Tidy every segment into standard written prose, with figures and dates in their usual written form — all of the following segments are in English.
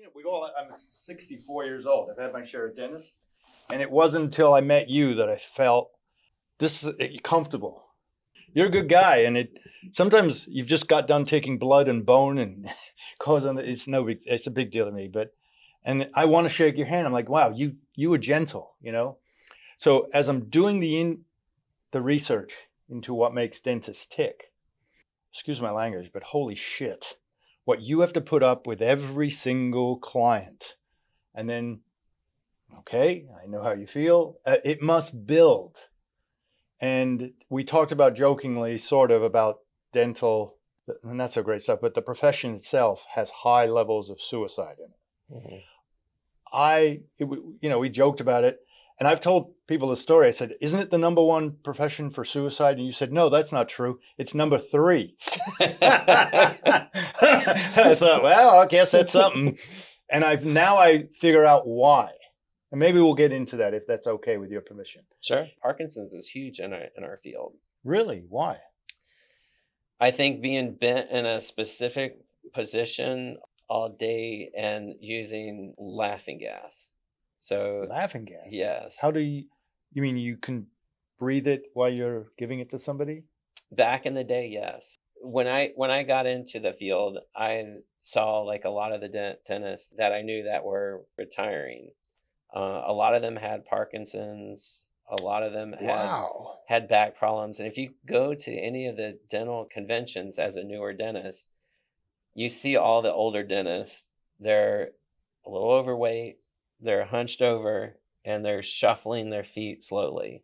I'm 64 years old. I've had my share of dentists. And it wasn't until I met you that I felt this is comfortable. You're a good guy. And sometimes you've just got done taking blood and bone and causing it's a big deal to me. And I want to shake your hand. I'm like, wow, you were gentle, So as I'm doing the research into what makes dentists tick, excuse my language, but holy shit, what you have to put up with every single client. And then, okay, I know how you feel. It must build. And we talked about jokingly, sort of, about dental, and that's a great stuff, but the profession itself has high levels of suicide in it. Mm-hmm. We joked about it. And I've told people the story. I said, isn't it the '1 profession for suicide? And you said, no, that's not true. It's number 3. I thought, well, I guess that's something. And I figure out why. And maybe we'll get into that if that's okay with your permission. Sure. Parkinson's is huge in our field. Really? Why? I think being bent in a specific position all day and using laughing gas. So laughing gas? Yes. How do you mean you can breathe it while you're giving it to somebody? Back in the day, yes. When I got into the field, I saw like a lot of the dentists that I knew that were retiring. A lot of them had Parkinson's. A lot of them had back problems. And if you go to any of the dental conventions as a newer dentist, you see all the older dentists. They're a little overweight. They're hunched over and they're shuffling their feet slowly.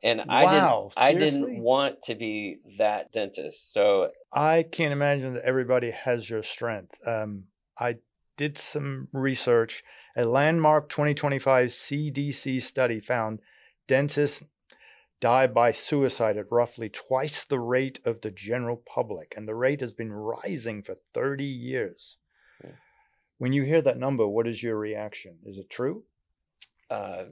And I didn't want to be that dentist. So I can't imagine that everybody has your strength. I did some research. A landmark 2025 CDC study found dentists die by suicide at roughly twice the rate of the general public. And the rate has been rising for 30 years. Yeah. When you hear that number, what is your reaction? Is it true? There's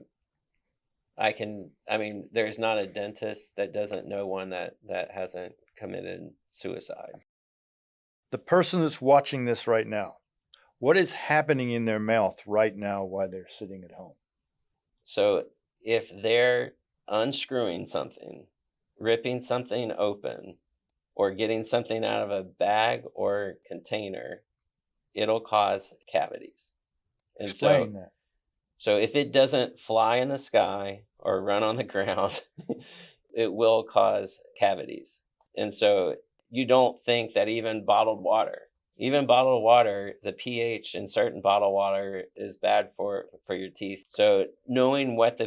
not a dentist that doesn't know one that hasn't committed suicide. The person that's watching this right now, what is happening in their mouth right now while they're sitting at home? So if they're unscrewing something, ripping something open, or getting something out of a bag or container, it'll cause cavities. And explain that. So if it doesn't fly in the sky or run on the ground, it will cause cavities. And so you don't think that even bottled water, the pH in certain bottled water is bad for your teeth. So knowing what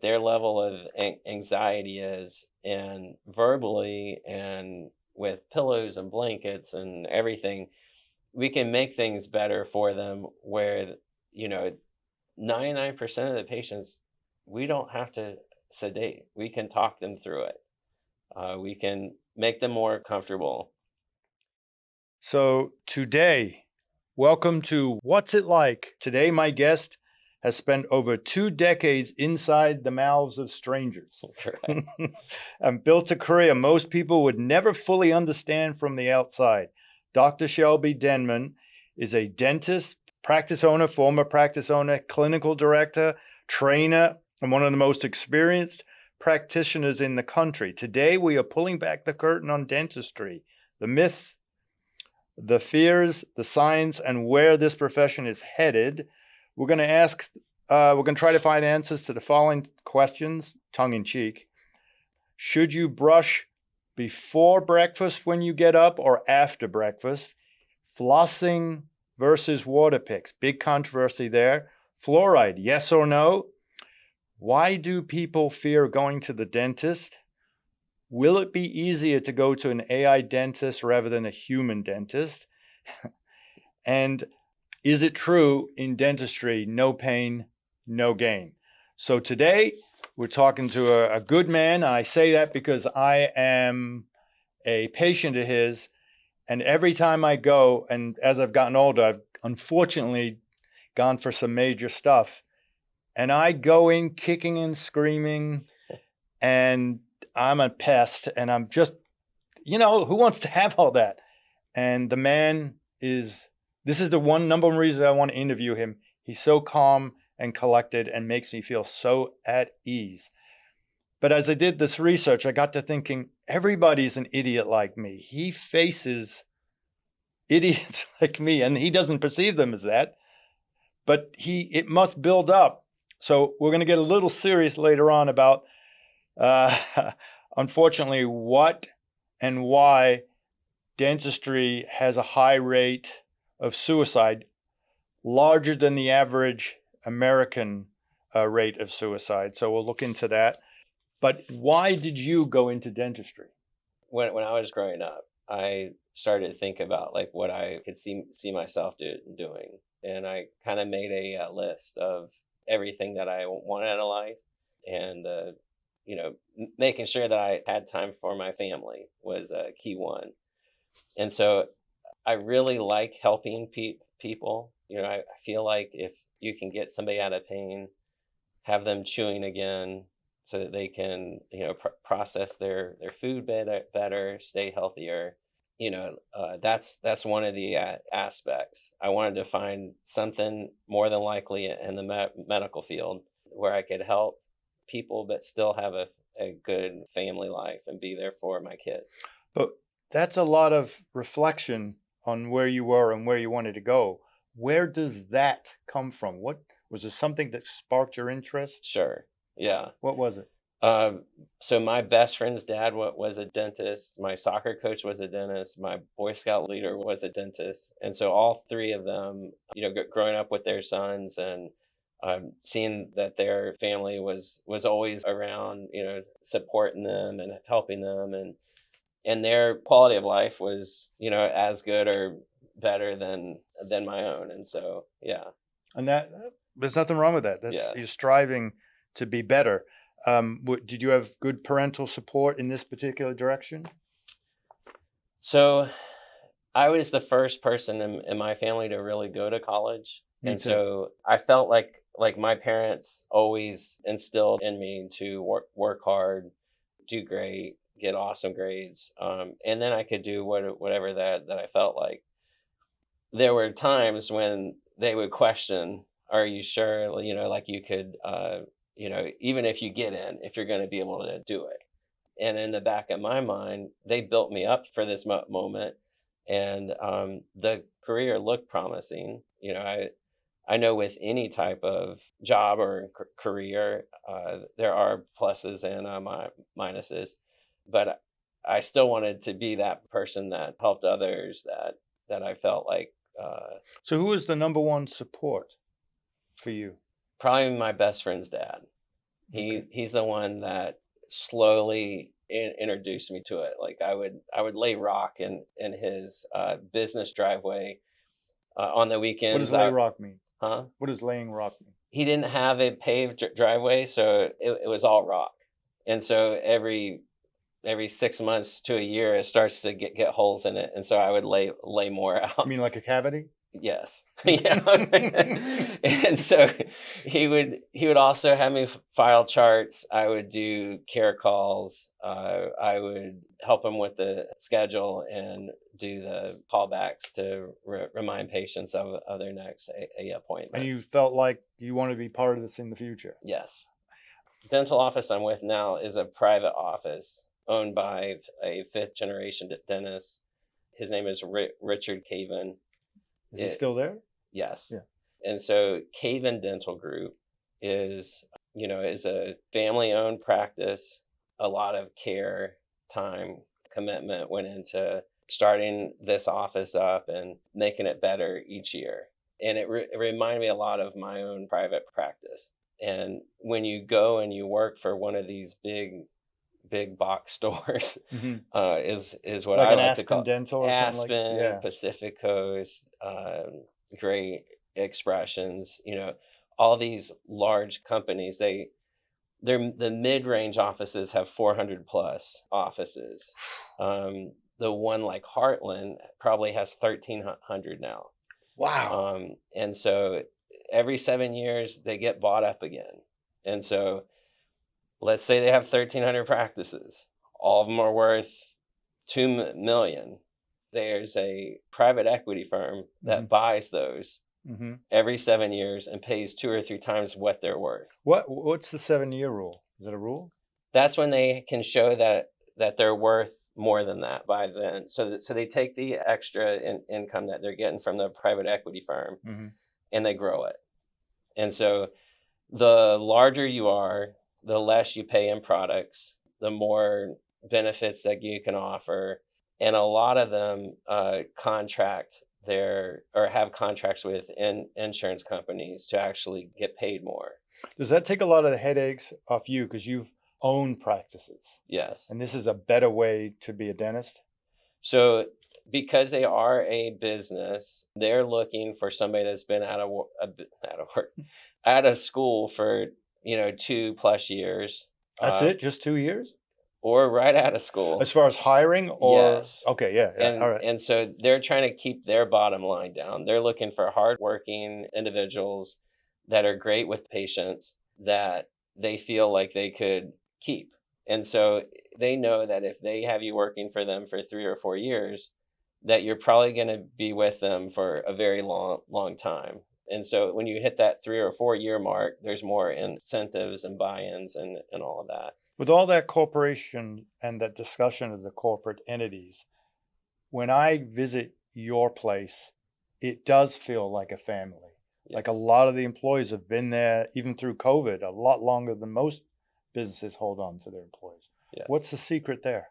their level of anxiety is, and verbally and with pillows and blankets and everything, we can make things better for them where, 99% of the patients, we don't have to sedate. We can talk them through it. We can make them more comfortable. So today, welcome to What's It Like? Today, my guest has spent over 2 decades inside the mouths of strangers. Correct. And built a career most people would never fully understand from the outside. Dr. Shelby Denman is a dentist, former practice owner, clinical director, trainer, and one of the most experienced practitioners in the country. Today, we are pulling back the curtain on dentistry, the myths, the fears, the science, and where this profession is headed. We're going to try to find answers to the following questions, tongue in cheek. Should you brush before breakfast when you get up or after breakfast? Flossing versus Waterpiks, big controversy there. Fluoride, yes or no? Why do people fear going to the dentist? Will it be easier to go to an AI dentist rather than a human dentist? And is it true in dentistry, no pain, no gain? So today we're talking to a good man. I say that because I am a patient of his. And every time I go, and as I've gotten older, I've unfortunately gone for some major stuff. And I go in kicking and screaming, and I'm a pest, and I'm just, who wants to have all that? And the man is This is the number one reason I want to interview him. He's so calm and collected and makes me feel so at ease. But as I did this research, I got to thinking, everybody's an idiot like me. He faces idiots like me, and he doesn't perceive them as that, but it must build up. So we're going to get a little serious later on about, unfortunately, what and why dentistry has a high rate of suicide, larger than the average American rate of suicide. So we'll look into that. But why did you go into dentistry? When I was growing up, I started to think about like what I could see myself doing, and I kind of made a list of everything that I wanted out of life, and making sure that I had time for my family was a key one. And so I really like helping people. I feel like if you can get somebody out of pain, have them chewing again, so that they can process their food better, stay healthier. That's one of the aspects. I wanted to find something more than likely in the medical field where I could help people but still have a good family life and be there for my kids. But that's a lot of reflection on where you were and where you wanted to go. Where does that come from? What was there, something that sparked your interest? Sure. Yeah. What was it? So my best friend's dad was a dentist. My soccer coach was a dentist. My Boy Scout leader was a dentist. And so all three of them, growing up with their sons and seeing that their family was always around, supporting them and helping them, and their quality of life was, as good or better than my own. And so, yeah. And that there's nothing wrong with that. That's Yes. You're striving to be better. Did you have good parental support in this particular direction? So I was the first person in my family to really go to college. Me And too. so I felt like my parents always instilled in me to work hard, do great, get awesome grades. And then I could do whatever that I felt like. There were times when they would question, are you sure, like you could, even if you get in, if you're going to be able to do it. And in the back of my mind, they built me up for this moment. And the career looked promising. I know with any type of job or career, there are pluses and minuses, but I still wanted to be that person that helped others, that I felt like. So who was the number one support for you? Probably my best friend's dad. Okay. He's the one that slowly introduced me to it. Like I would lay rock in his business driveway on the weekends. What does lay rock mean? Huh? What does laying rock mean? He didn't have a paved driveway, so it was all rock. And so every 6 months to a year, it starts to get holes in it, and so I would lay more out. You mean like a cavity? Yes. Yeah. And so he would also have me file charts. I would do care calls. I would help him with the schedule and do the callbacks to remind patients of their next appointments. And you felt like you want to be part of this in the future? Yes. Dental office I'm with now is a private office owned by a fifth generation dentist. His name is Richard Caven. Is he still there? Yes. Yeah. And so Caven Dental Group is a family-owned practice. A lot of care, time, commitment went into starting this office up and making it better each year. And it reminded me a lot of my own private practice. And when you go and you work for one of these big box stores, is what like I an like Aspen to call Dental or Aspen, something like, yeah. Pacific Coast, Great Expressions. All these large companies. The mid-range offices have 400 plus offices. The one like Heartland probably has 1,300 now. Wow. And so every 7 years they get bought up again. And so let's say they have 1,300 practices. All of them are worth $2 million. there's a private equity firm that buys those every 7 years and pays 2 or 3 times what they're worth. What's the 7-year rule? Is it a rule? That's when they can show that they're worth more than that by then. So they take the extra income that they're getting from the private equity firm and they grow it. And so the larger you are, the less you pay in products, the more benefits that you can offer. And a lot of them contract or have contracts with insurance companies to actually get paid more. Does that take a lot of the headaches off you because you've owned practices? Yes. And this is a better way to be a dentist? So because they are a business, they're looking for somebody that's been out of school for 2+ years. That's it? Just 2 years? Or right out of school. As far as hiring or? Yes. Okay, yeah. All right. And so they're trying to keep their bottom line down. They're looking for hardworking individuals that are great with patients that they feel like they could keep. And so they know that if they have you working for them for 3 or 4 years, that you're probably going to be with them for a very long time. And so when you hit that 3 or 4 year mark, there's more incentives and buy-ins and all of that. With all that corporation and that discussion of the corporate entities, when I visit your place, it does feel like a family. Yes. Like a lot of the employees have been there, even through COVID, a lot longer than most businesses hold on to their employees. Yes. What's the secret there?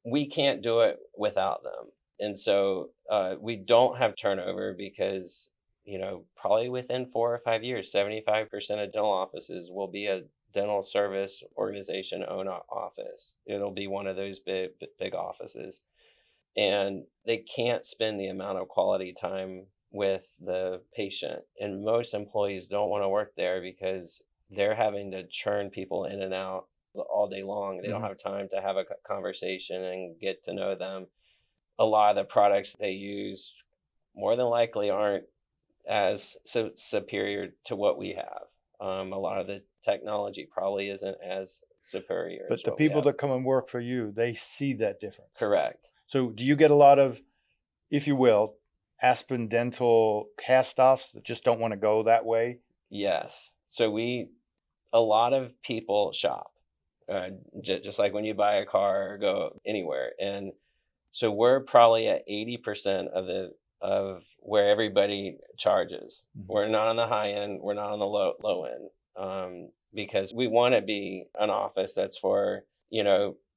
We can't do it without them. And so we don't have turnover because, probably within 4 or 5 years, 75% of dental offices will be a dental service organization owned office. It'll be one of those big offices. And they can't spend the amount of quality time with the patient. And most employees don't want to work there because they're having to churn people in and out all day long. They don't have time to have a conversation and get to know them. A lot of the products they use more than likely aren't as superior to what we have. A lot of the technology probably isn't as superior. But the people that come and work for you, they see that difference. Correct. So do you get a lot of, if you will, Aspen dental cast-offs that just don't want to go that way? Yes. So a lot of people shop, just like when you buy a car or go anywhere. And so we're probably at 80% of where everybody charges. We're not on the high end. We're not on the low end, because we want to be an office that's for,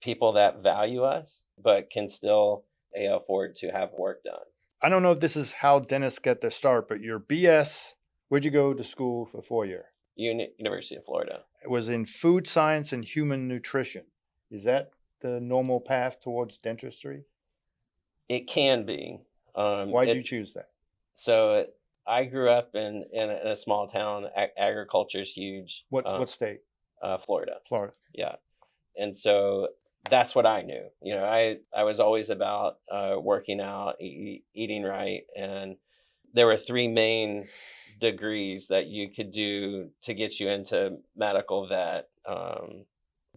people that value us, but can still afford to have work done. I don't know if this is how dentists get their start, but your BS, where'd you go to school for 4 year? University of Florida. It was in food science and human nutrition. Is that the normal path towards dentistry? It can be. Why did you choose that? So I grew up in a small town. Agriculture is huge. What state? Florida. Florida. Yeah. And so that's what I knew. I was always about working out, eating right. And there were 3 main degrees that you could do to get you into medical vet,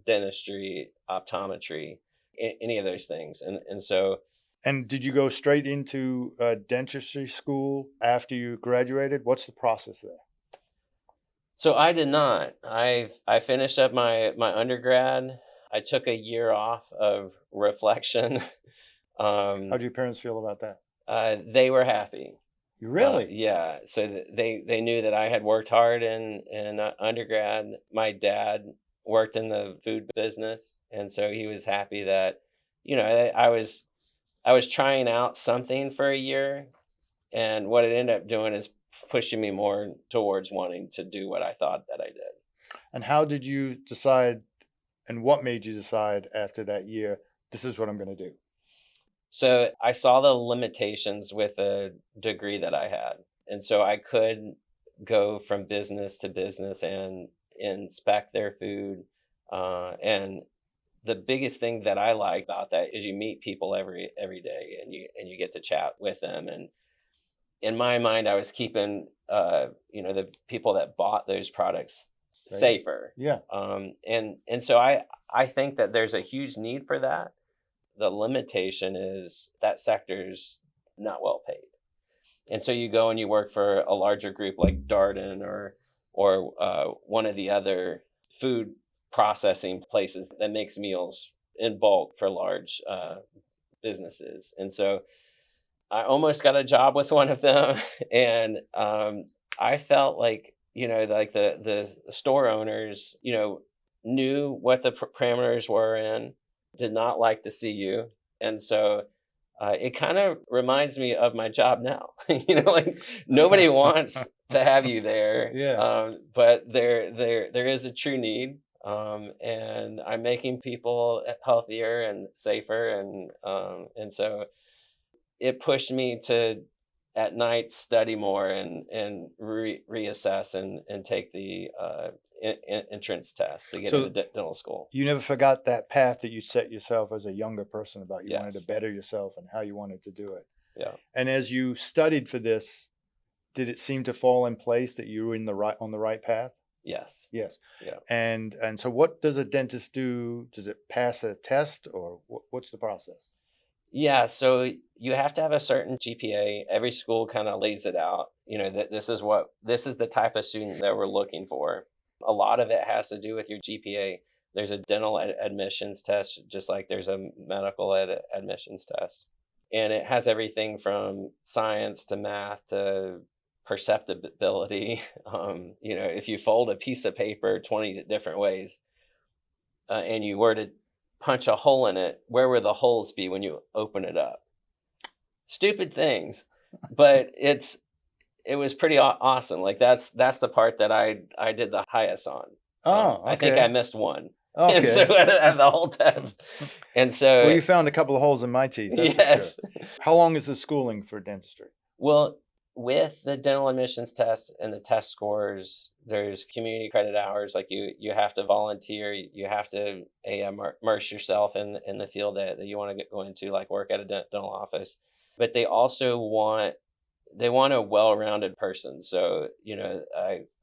dentistry, optometry, any of those things. And so. And did you go straight into dentistry school after you graduated? What's the process there? So I did not. I finished up my undergrad. I took a year off of reflection. How did your parents feel about that? They were happy. Really? Yeah. So they knew that I had worked hard in undergrad. My dad worked in the food business, and so he was happy that I was trying out something for a year, and what it ended up doing is pushing me more towards wanting to do what I thought that I did. And how did you decide, and what made you decide after that year, this is what I'm going to do? So I saw the limitations with the degree that I had. And so I could go from business to business and inspect their food. And the biggest thing that I like about that is you meet people every day and you get to chat with them. And in my mind, I was keeping, the people that bought those products safer. Yeah. And so I think that there's a huge need for that. the limitation is that sector's not well paid. And so you go and you work for a larger group like Darden or one of the other food processing places that makes meals in bulk for large businesses. And so I almost got a job with one of them, and I felt like, like the store owners, knew what the parameters were and did not like to see you, and so it kind of reminds me of my job now. Like nobody wants to have you there, Yeah. but there is a true need, and I'm making people healthier and safer, and so it pushed me to at night study more and reassess and take the entrance test to get So into dental school. you never forgot that path that you set yourself as a younger person about. You wanted to Yes. better yourself and how you wanted to do it. Yeah. And as you studied for this, did it seem to fall in place that you were on the right path? Yes. Yes. Yeah. And so what does a dentist do? Does it pass a test, or what's the process? Yeah, so you have to have a certain GPA. Every school kind of lays it out. That this is the type of student that we're looking for. A lot of it has to do with your GPA. There's a dental admissions test, just like there's a medical admissions test. And it has everything from science to math to perceptibility. If you fold a piece of paper 20 different ways, and you were to punch a hole in it, where would the holes be when you open it up? Stupid things, but it was pretty awesome. Like that's the part that I did the highest on. Oh, I think okay. I missed one. Okay. And so out of the whole test. And so Well, you found a couple of holes in my teeth. That's yes. for sure. How long is the schooling for dentistry? Well, with the dental admissions test and the test scores, there's community credit hours. Like you have to volunteer, you have to immerse yourself in the field that you want to go into, like work at a dental office. But they want a well-rounded person. So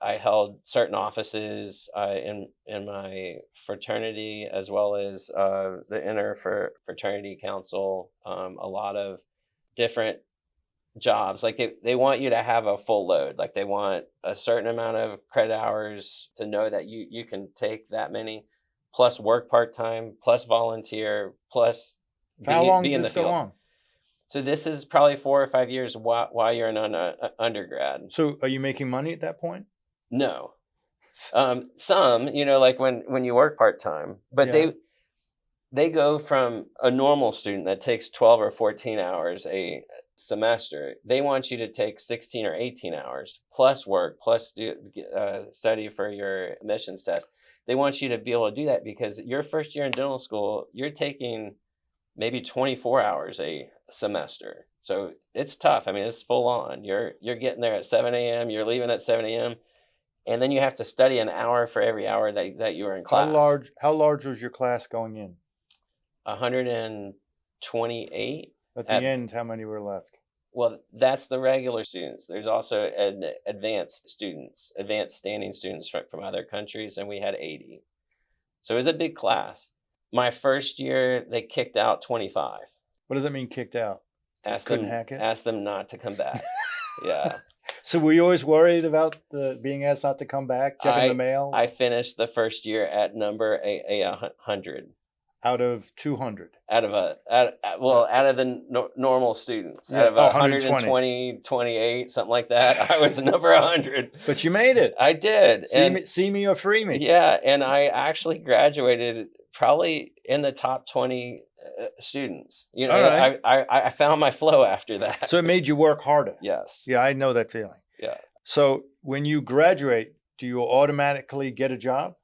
I held certain offices in my fraternity, as well as the fraternity council. A lot of different jobs. Like they want you to have a full load. Like they want a certain amount of credit hours to know that you can take that many, plus work part-time, plus volunteer, plus How long be did in the this go field. on? So this is probably 4 or 5 years while you're an undergrad. So are you making money at that point? No. Some, like when you work part-time, but Yeah. they go from a normal student that takes 12 or 14 hours a semester. They want you to take 16 or 18 hours plus work, plus study for your admissions test. They want you to be able to do that because your first year in dental school, you're taking maybe 24 hours a semester. So it's tough. I mean, it's full on. You're getting there at 7 a.m., you're leaving at 7 a.m., and then you have to study an hour for every hour that you were in class. How large was your class going in? 128. At the end, how many were left? Well, that's the regular students. There's also advanced standing students from other countries, and we had 80. So it was a big class. My first year, they kicked out 25. What does that mean, kicked out? Just couldn't hack it? Asked them not to come back. Yeah. So were you always worried about being asked not to come back, checking the mail? I finished the first year at number 100. Out of 200? Out of the normal students. Yeah. Out of 120, 28, something like that. I was number 100. But you made it. I did. See me or free me. Yeah, and I actually graduated probably in the top 20 students. All right. I found my flow after that. So it made you work harder. Yes. Yeah, I know that feeling. Yeah. So when you graduate, do you automatically get a job?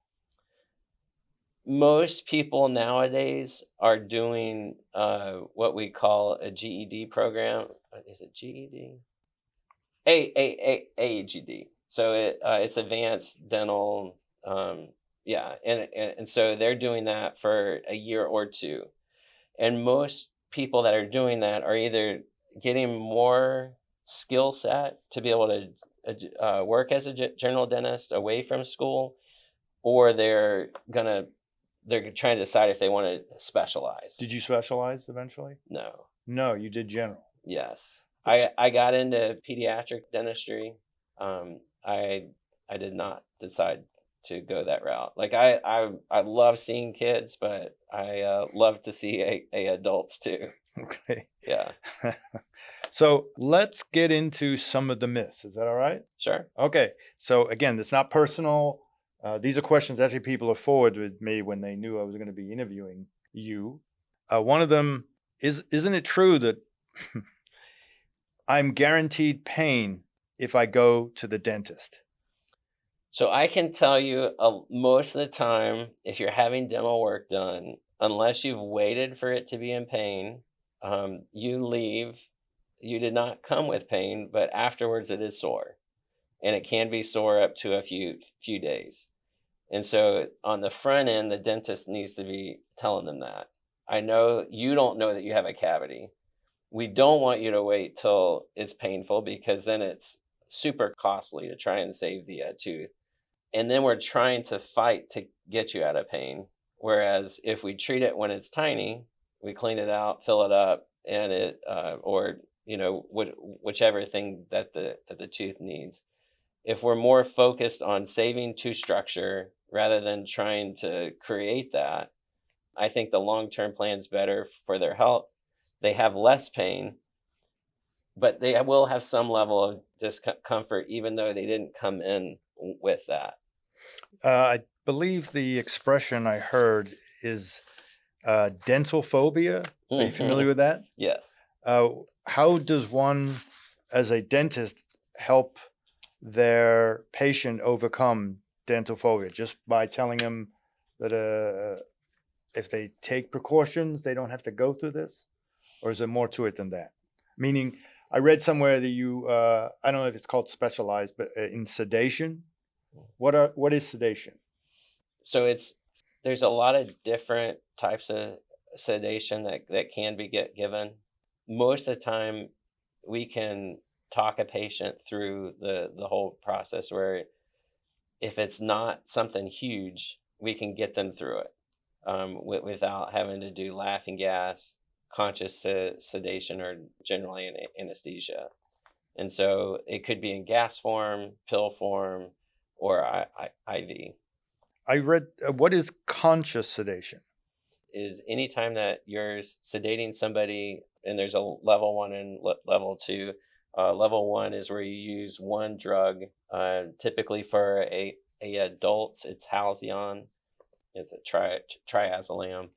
Most people nowadays are doing what we call a GED program. Is it GED? AGD. So it's advanced dental. Yeah, and so they're doing that for a year or two, and most people that are doing that are either getting more skill set to be able to work as a general dentist away from school, or they're gonna they're trying to decide if they want to specialize. Did you specialize eventually? No. No, you did general. Yes. Which- I got into pediatric dentistry. I did not decide to go that route. Like I love seeing kids, but I love to see a adults too. Okay. Yeah. So let's get into some of the myths. Is that all right? Sure. Okay. So again, it's not personal. These are questions actually people have forwarded me when they knew I was going to be interviewing you. One of them is, isn't it true that I'm guaranteed pain if I go to the dentist? So I can tell you most of the time, if you're having dental work done, unless you've waited for it to be in pain, you leave. You did not come with pain, but afterwards it is sore, and it can be sore up to a few days. And so on the front end, the dentist needs to be telling them that. I know you don't know that you have a cavity. We don't want you to wait till it's painful because then it's super costly to try and save the tooth. And then we're trying to fight to get you out of pain. Whereas if we treat it when it's tiny, we clean it out, fill it up, and it, or whichever thing that the tooth needs. If we're more focused on saving tooth structure rather than trying to create that, I think the long-term plan is better for their health. They have less pain, but they will have some level of discomfort, even though they didn't come in with that. I believe the expression I heard is dental phobia. Are you familiar with that? Yes. How does one, as a dentist, help their patient overcome dental phobia? Just by telling them that if they take precautions, they don't have to go through this? Or is there more to it than that? Meaning, I read somewhere that you, I don't know if it's called specialized, but in sedation. What is sedation? So there's a lot of different types of sedation that can be given. Most of the time, we can talk a patient through the whole process where if it's not something huge, we can get them through it without having to do laughing gas, conscious sedation, or generally anesthesia. And so it could be in gas form, pill form, or IV. I read, what is conscious sedation? Is anytime that you're sedating somebody, and there's a level 1 and level 2. Level 1 is where you use one drug. Typically for a adults, it's Halcyon. It's a triazolam,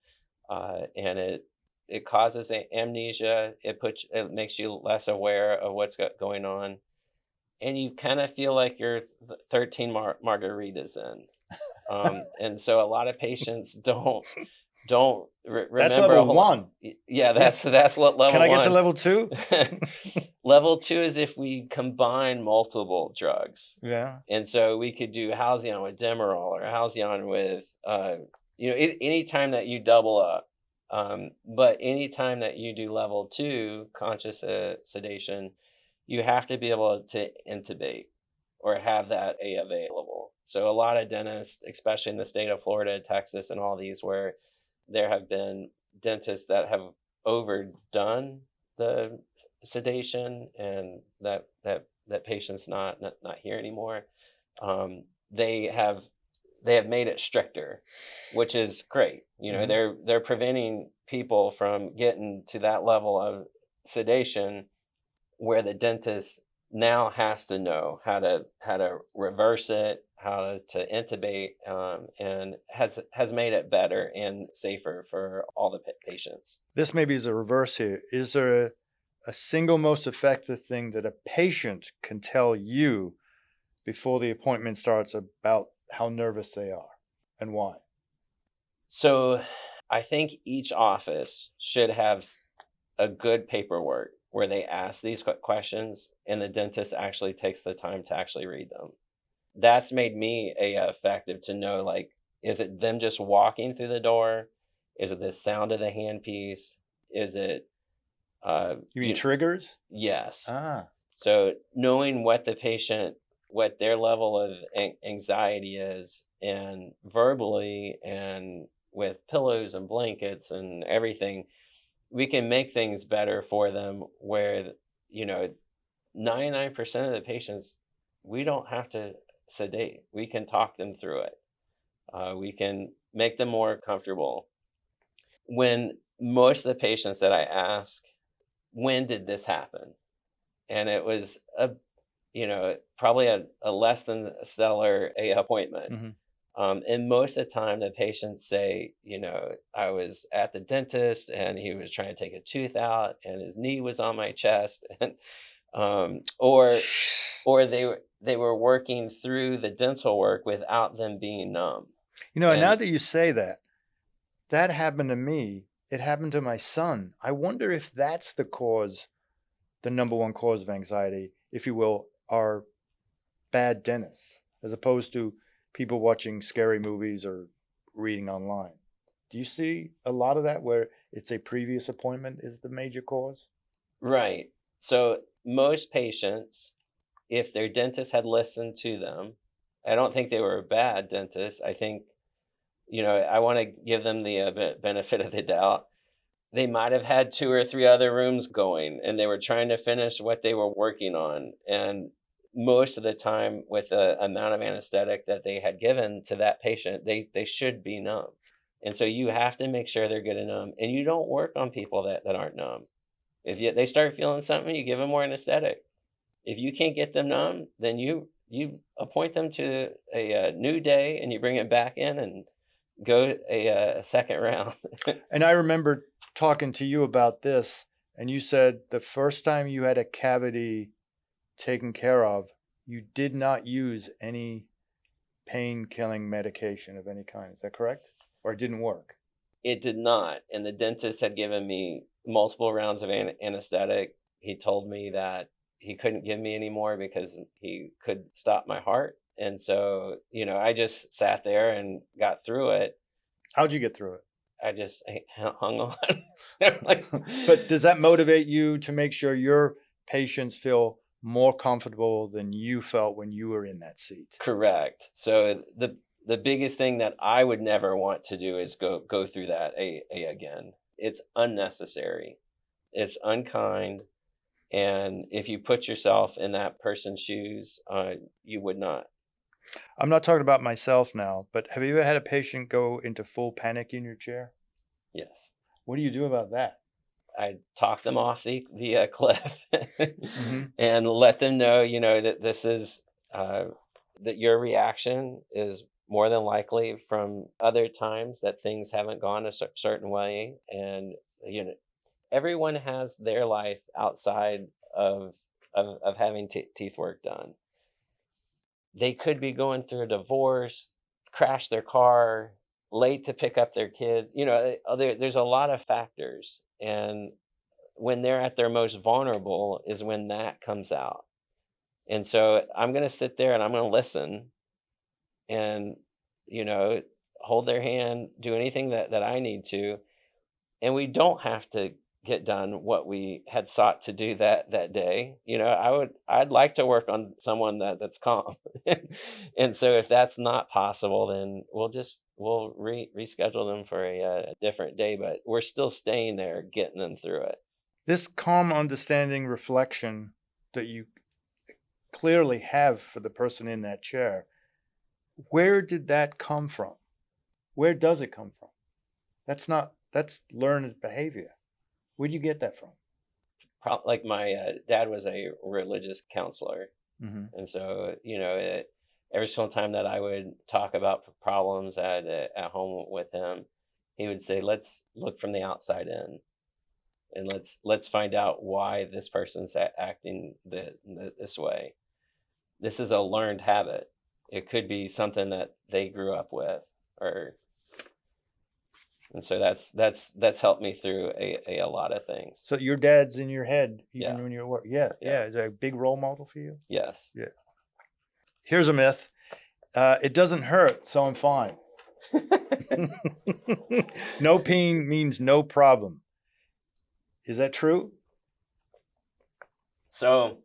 and it causes amnesia. It makes you less aware of what's going on, and you kind of feel like you're 13 margaritas in. And so a lot of patients don't remember. That's level 1. Yeah, that's level 1. Can I get to level 2? Level 2 is if we combine multiple drugs. Yeah. And so we could do Halcyon with Demerol, or Halcyon with, anytime that you double up. But anytime that you do level 2 conscious sedation, you have to be able to intubate or have that available. So a lot of dentists, especially in the state of Florida, Texas, and all these, where there have been dentists that have overdone the sedation and that patient's not here anymore. They have made it stricter, which is great. They're preventing people from getting to that level of sedation where the dentist now has to know how to reverse it, how to intubate, and has made it better and safer for all the patients. This maybe is a reverse here. Is there a single most effective thing that a patient can tell you before the appointment starts about how nervous they are and why? So I think each office should have a good paperwork where they ask these questions and the dentist actually takes the time to actually read them. That's made me effective to know, like, is it them just walking through the door? Is it the sound of the handpiece? Is it you mean triggers? Yes. Ah. So knowing what their level of anxiety is, and verbally and with pillows and blankets and everything, we can make things better for them where, you know, 99% of the patients, we don't have to sedate. We can talk them through it. We can make them more comfortable. When most of the patients that I ask, when did this happen? And it was probably a less than stellar appointment. Mhm. And most of the time, the patients say, I was at the dentist and he was trying to take a tooth out and his knee was on my chest, and or they were working through the dental work without them being numb. And now And that you say that, that happened to me. It happened to my son. I wonder if that's the number one cause of anxiety, if you will, are bad dentists, as opposed to people watching scary movies or reading online. Do you see a lot of that where it's a previous appointment is the major cause? right. So most patients, if their dentist had listened to them, I don't think they were a bad dentist. I think, I want to give them the benefit of the doubt. They might have had two or three other rooms going and they were trying to finish what they were working on. And most of the time, with the amount of anesthetic that they had given to that patient, they should be numb. And so you have to make sure they're getting numb. And you don't work on people that aren't numb. If they start feeling something, you give them more anesthetic. If you can't get them numb, then you appoint them to a new day and you bring it back in and go a second round. And I remember talking to you about this, and you said the first time you had a cavity taken care of, you did not use any pain-killing medication of any kind. Is that correct? Or it didn't work? It did not. And the dentist had given me multiple rounds of anesthetic. He told me that he couldn't give me any more because he could stop my heart. And so, I just sat there and got through it. How'd you get through it? I just hung on. But does that motivate you to make sure your patients feel more comfortable than you felt when you were in that seat? Correct. So the biggest thing that I would never want to do is go through that again. It's unnecessary. It's unkind. And if you put yourself in that person's shoes, you would not. I'm not talking about myself now, but have you ever had a patient go into full panic in your chair? Yes. What do you do about that? I talk them off the cliff Mm-hmm. and let them know, that this is that your reaction is more than likely from other times that things haven't gone a certain way, and everyone has their life outside of having teeth work done. They could be going through a divorce, crash their car, late to pick up their kid. There's a lot of factors, and when they're at their most vulnerable is when that comes out. And so I'm going to sit there and I'm going to listen and, hold their hand, do anything that I need to. And we don't have to get done what we had sought to do that day. I'd like to work on someone that's calm. And so if that's not possible, then we'll reschedule them for a different day, but we're still staying there, getting them through it. This calm, understanding reflection that you clearly have for the person in that chair, where did that come from? Where does it come from? That's learned behavior. Where do you get that from? Like my dad was a religious counselor. Mm-hmm. And so, every single time that I would talk about problems at home with him, he would say, let's look from the outside in. And let's find out why this person's acting this way. This is a learned habit. It could be something that they grew up with, and so that's helped me through a lot of things. So your dad's in your head even Yeah. when you're at work. Yeah. Is that a big role model for you? Yes. Yeah. Here's a myth. It doesn't hurt, so I'm fine. No pain means no problem. Is that true? So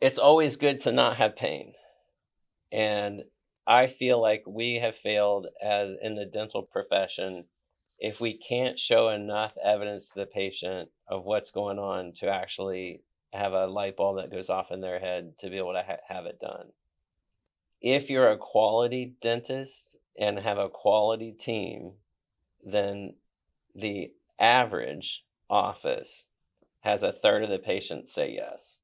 it's always good to not have pain. And I feel like we have failed as in the dental profession if we can't show enough evidence to the patient of what's going on to actually have a light bulb that goes off in their head to be able to have it done. If you're a quality dentist and have a quality team, then the average office has a third of the patients say yes.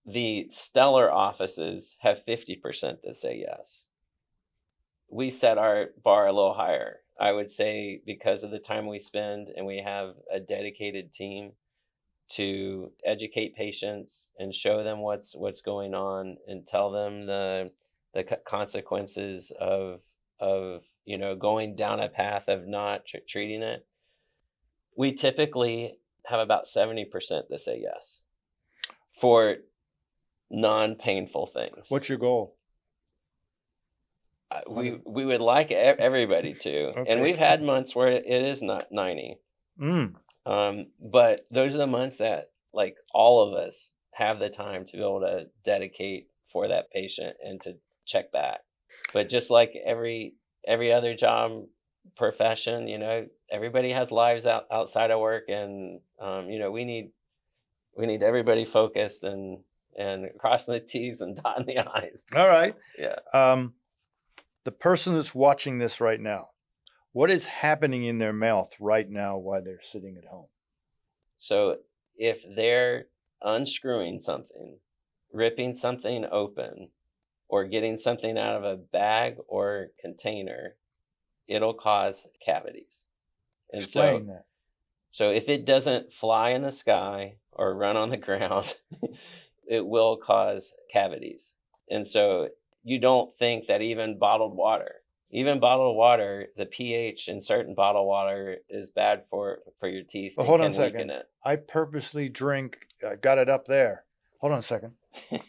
The stellar offices have 50% that say yes. We set our bar a little higher. I would say because of the time we spend and we have a dedicated team to educate patients and show them what's going on and tell them the consequences of going down a path of not treating it. We typically have about 70% that say yes for non-painful things. What's your goal? We would like everybody to, Okay. and we've had months where it is not 90. But those are the months that like all of us have the time to be able to dedicate for that patient and to check back. But just like every other job profession, everybody has lives outside of work, and we need everybody focused and crossing the T's and dotting the I's. All right. Yeah. The person that's watching this right now, what is happening in their mouth right now while they're sitting at home? So if they're unscrewing something, ripping something open, or getting something out of a bag or container, it'll cause cavities. And Explain that. So if it doesn't fly in the sky or run on the ground, it will cause cavities. And so you don't think that even bottled water, the pH in certain bottled water is bad for your teeth. Well, hold on a second. I purposely drink, I got it up there. Hold on a second. I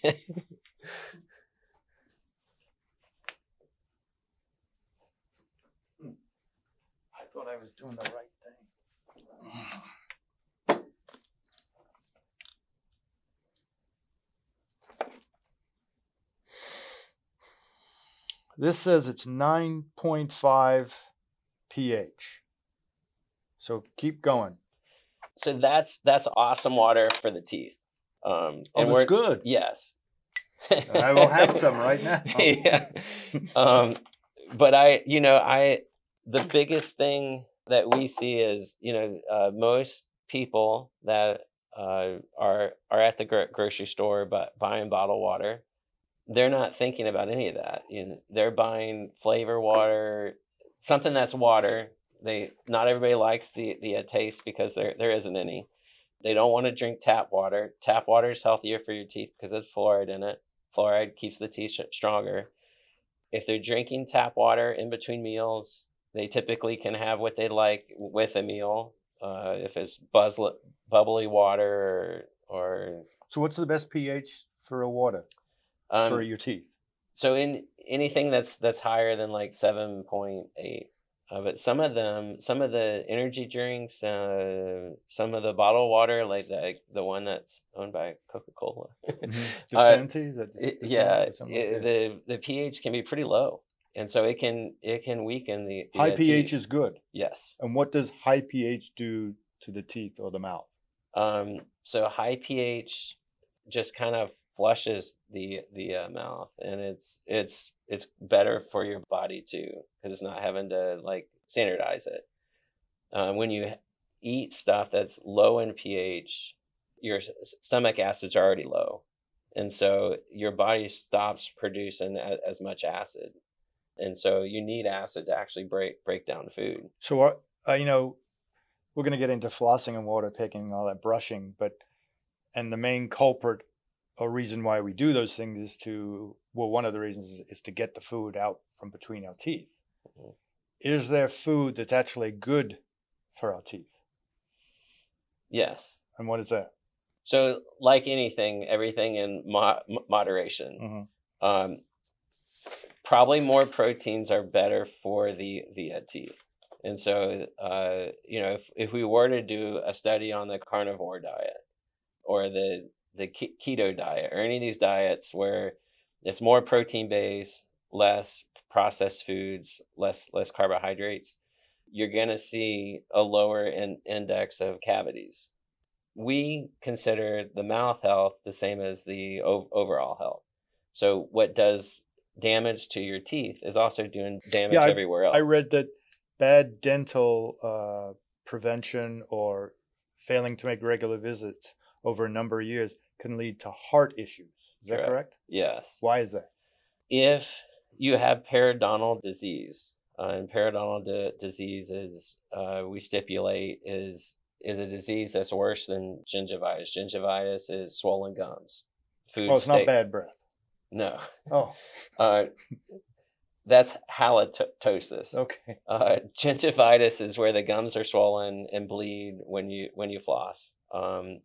thought I was doing the right thing. This says it's 9.5 pH. So keep going. So that's awesome water for the teeth. And it's good. Yes. I will have some right now. Yeah. But the biggest thing that we see is, most people that are at the grocery store buying bottled water, they're not thinking about any of that. They're buying flavor water, something that's water. Not everybody likes the taste because there isn't any. They don't want to drink tap water. Tap water is healthier for your teeth because of fluoride in it. Fluoride keeps the teeth stronger. If they're drinking tap water in between meals, they typically can have what they like with a meal. If it's bubbly water or. So what's the best pH for a water for your teeth? So in anything that's higher than like 7.8. But some of the energy drinks, some of the bottled water, like the one that's owned by Coca-Cola. The pH can be pretty low, and so it can weaken the high pH teeth. is good. Yes. And what does high pH do to the teeth or the mouth? So high pH just kind of flushes the mouth, and it's better for your body too because it's not having to like standardize it. When you eat stuff that's low in pH, your stomach acids are already low, and so your body stops producing as much acid, and so you need acid to actually break down food. So we're going to get into flossing and water picking and all that brushing, and the main culprit or reason why we do those things is one of the reasons is to get the food out from between our teeth. Mm-hmm. Is there food that's actually good for our teeth? Yes. And what is that? So like anything, everything in moderation. Mm-hmm. Probably more proteins are better for the teeth. And so, if we were to do a study on the carnivore diet or the keto diet or any of these diets where it's more protein based, less processed foods, less carbohydrates, you're going to see a lower index of cavities. We consider the mouth health the same as the overall health. So what does damage to your teeth is also doing damage Yeah, everywhere else. I read that bad dental prevention or failing to make regular visits over a number of years can lead to heart issues. Is that correct? Yes. Why is that? If you have periodontal disease, and periodontal disease is, we stipulate, is a disease that's worse than gingivitis. Gingivitis is swollen gums. Oh, it's not bad breath. No. Oh, that's halitosis. okay. Gingivitis is where the gums are swollen and bleed when you floss,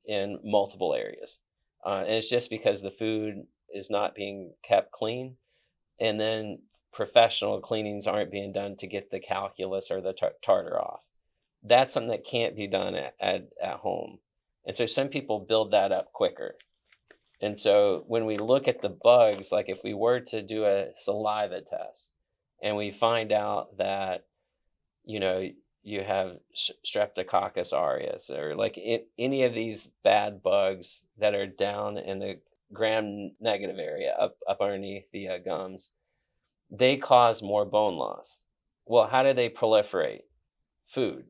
in multiple areas. And it's just because the food is not being kept clean, and then professional cleanings aren't being done to get the calculus or the tartar off. That's something that can't be done at home. And so some people build that up quicker. And so when we look at the bugs, like if we were to do a saliva test and we find out that, you have Streptococcus aureus or like any of these bad bugs that are down in the gram negative area up underneath the gums, they cause more bone loss. Well, how do they proliferate? Food.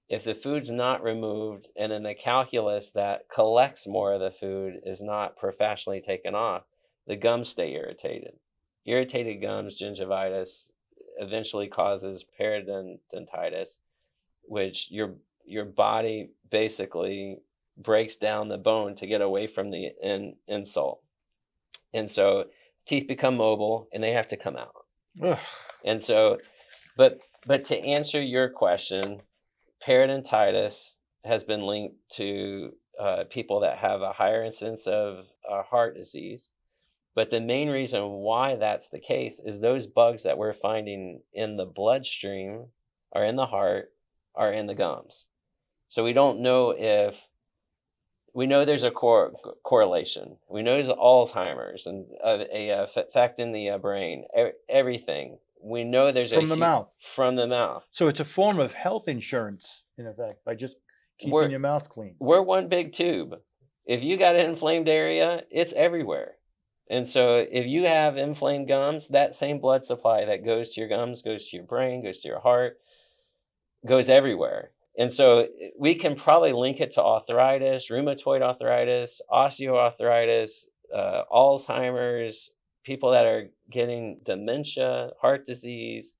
If the food's not removed and then the calculus that collects more of the food is not professionally taken off, the gums stay irritated. Irritated gums, gingivitis, eventually causes periodontitis, which your body basically breaks down the bone to get away from the insult. And so teeth become mobile and they have to come out. Ugh. And so, but to answer your question, periodontitis has been linked to people that have a higher incidence of heart disease. But the main reason why that's the case is those bugs that we're finding in the bloodstream or in the heart are in the gums. So we don't know if, we know there's a correlation. We know there's Alzheimer's and a effect in the brain, everything. We know there's From the mouth. From the mouth. So it's a form of health insurance, in effect, by just keeping your mouth clean. We're one big tube. If you got an inflamed area, it's everywhere. And so if you have inflamed gums, that same blood supply that goes to your gums, goes to your brain, goes to your heart, goes everywhere. And so we can probably link it to arthritis, rheumatoid arthritis, osteoarthritis, Alzheimer's, people that are getting dementia, heart disease,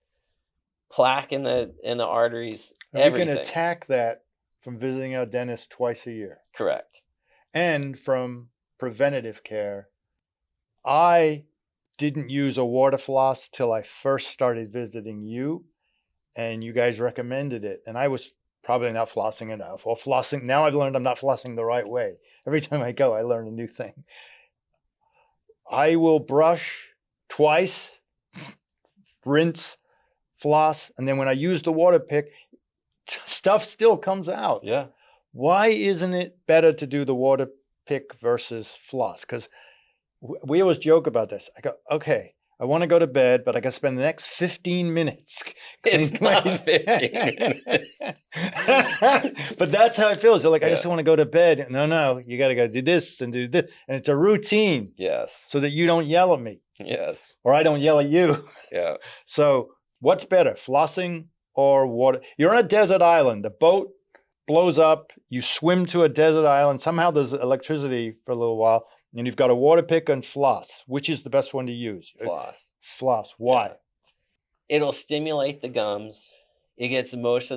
plaque in the arteries, everything. We can attack that from visiting our dentist twice a year. Correct. And from preventative care. I didn't use a water floss till I first started visiting you, and you guys recommended it. And I was probably not flossing enough, or flossing. Now I've learned I'm not flossing the right way. Every time I go, I learn a new thing. I will brush twice, rinse, floss, and then when I use the Waterpik, stuff still comes out. Yeah. Why isn't it better to do the Waterpik versus floss? Because we always joke about this. I go, okay, I want to go to bed, but I got to spend the next 15 minutes. It's not 15 minutes. But that's how it feels. They're like, I Yeah. just want to go to bed. No, you got to go do this and do this. And it's a routine. Yes. So that you don't yell at me. Yes. Or I don't yell at you. Yeah. So what's better, flossing or water? You're on a desert island. The boat blows up. You swim to a desert island. Somehow there's electricity for a little while. And you've got a Waterpik and floss. Which is the best one to use? Floss. Floss. Why? Yeah. It'll stimulate the gums. It gets most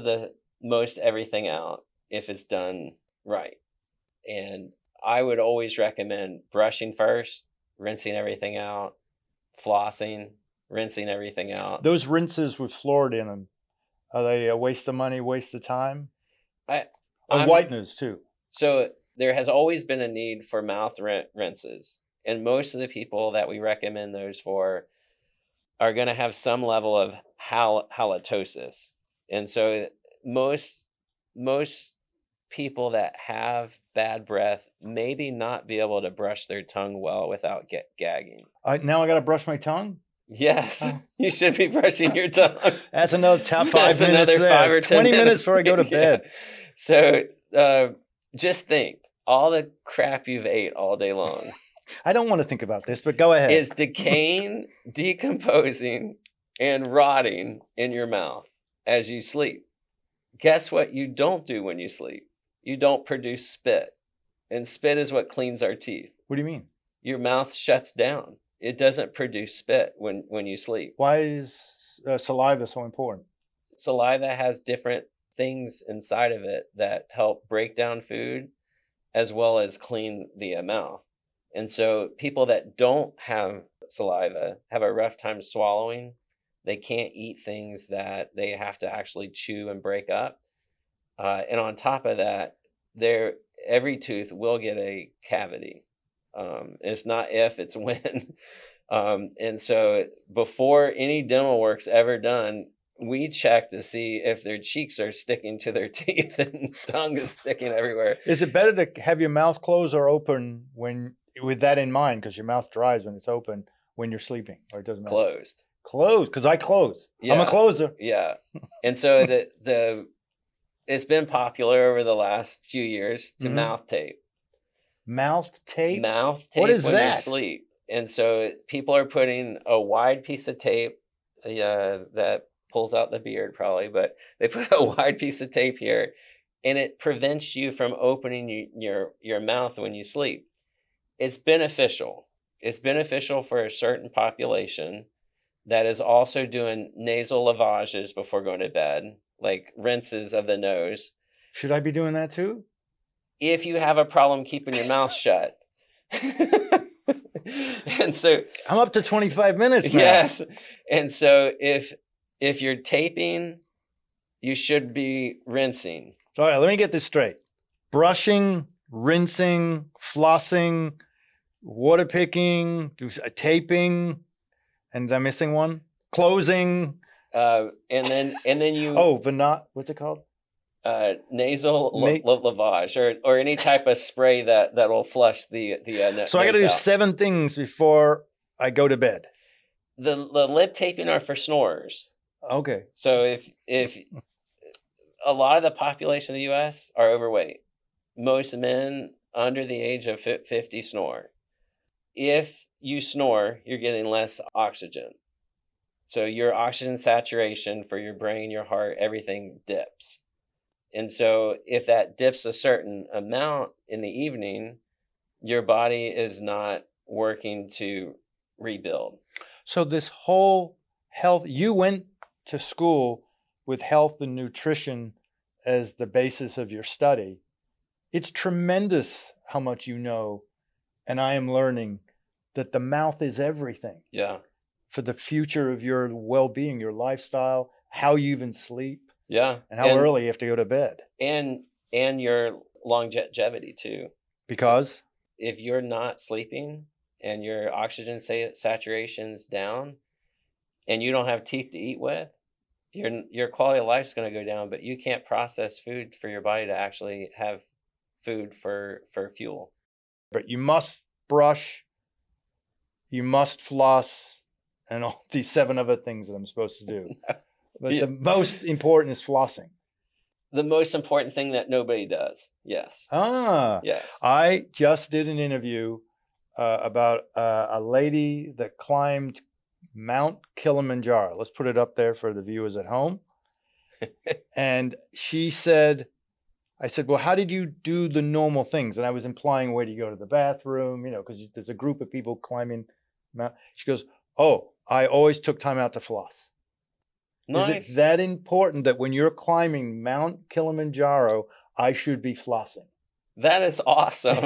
everything out if it's done right. And I would always recommend brushing first, rinsing everything out, flossing, rinsing everything out. Those rinses with fluoride in them, are they a waste of money, waste of time? And whiteners too. So there has always been a need for mouth rinses. And most of the people that we recommend those for are going to have some level of halitosis. And so most people that have bad breath maybe not be able to brush their tongue well without gagging. Now I got to brush my tongue? Yes, Oh. you should be brushing your tongue. That's another top 5 That's minutes another there. 5 or 10 20 minutes before I go to Yeah. bed. So just think, all the crap you've ate all day long I don't want to think about this, but go ahead. is decaying, decomposing, and rotting in your mouth as you sleep. Guess what you don't do when you sleep? You don't produce spit. And spit is what cleans our teeth. What do you mean? Your mouth shuts down. It doesn't produce spit when you sleep. Why is saliva so important? Saliva has different things inside of it that help break down food as well as clean the mouth. And so people that don't have saliva have a rough time swallowing. They can't eat things that they have to actually chew and break up. And on top of that, every tooth will get a cavity. It's not if, it's when. And so before any dental work's ever done, we check to see if their cheeks are sticking to their teeth and tongue is sticking everywhere. Is it better to have your mouth closed or open with that in mind? Because your mouth dries when it's open when you're sleeping, or it doesn't matter? Closed. Closed, because I close. Yeah. I'm a closer. Yeah. And so it's been popular over the last few years to mouth tape. Mouth tape? Mouth tape What is when that? you sleep. And so people are putting a wide piece of tape that pulls out the beard probably, but they put a wide piece of tape here and it prevents you from opening your mouth when you sleep. It's beneficial. It's beneficial for a certain population that is also doing nasal lavages before going to bed, like rinses of the nose. Should I be doing that too? If you have a problem keeping your mouth shut. And so I'm up to 25 minutes now. yes. And so if you're taping, you should be rinsing. All right, let me get this straight. Brushing, rinsing, flossing, water picking, taping, and am I missing one? Closing. And then you what's it called? Nasal lavage or any type of spray that will flush the So I got to do out. 7 things before I go to bed. The lip taping are for snorers. Okay. So if a lot of the population of the U.S. are overweight, most men under the age of 50 snore. If you snore, you're getting less oxygen. So your oxygen saturation for your brain, your heart, everything dips. And so if that dips a certain amount in the evening, your body is not working to rebuild. So this whole health, you went to school with health and nutrition as the basis of your study. It's tremendous how much you know, and I am learning that the mouth is everything. Yeah. For the future of your well-being, your lifestyle, how you even sleep. Yeah. And how early you have to go to bed. And your longevity too. Because? If you're not sleeping and your oxygen saturation's down and you don't have teeth to eat with, your quality of life is going to go down, but you can't process food for your body to actually have food for fuel. But you must brush, you must floss, and all these 7 other things that I'm supposed to do. But the most important is flossing. The most important thing that nobody does. Yes. Yes. I just did an interview about a lady that climbed Mount Kilimanjaro. Let's put it up there for the viewers at home. And she said, I said, well, how did you do the normal things? And I was implying, where do you go to the bathroom? Because there's a group of people climbing Mount. She goes, oh, I always took time out to floss. Nice. Is it that important that when you're climbing Mount Kilimanjaro, I should be flossing? That is awesome.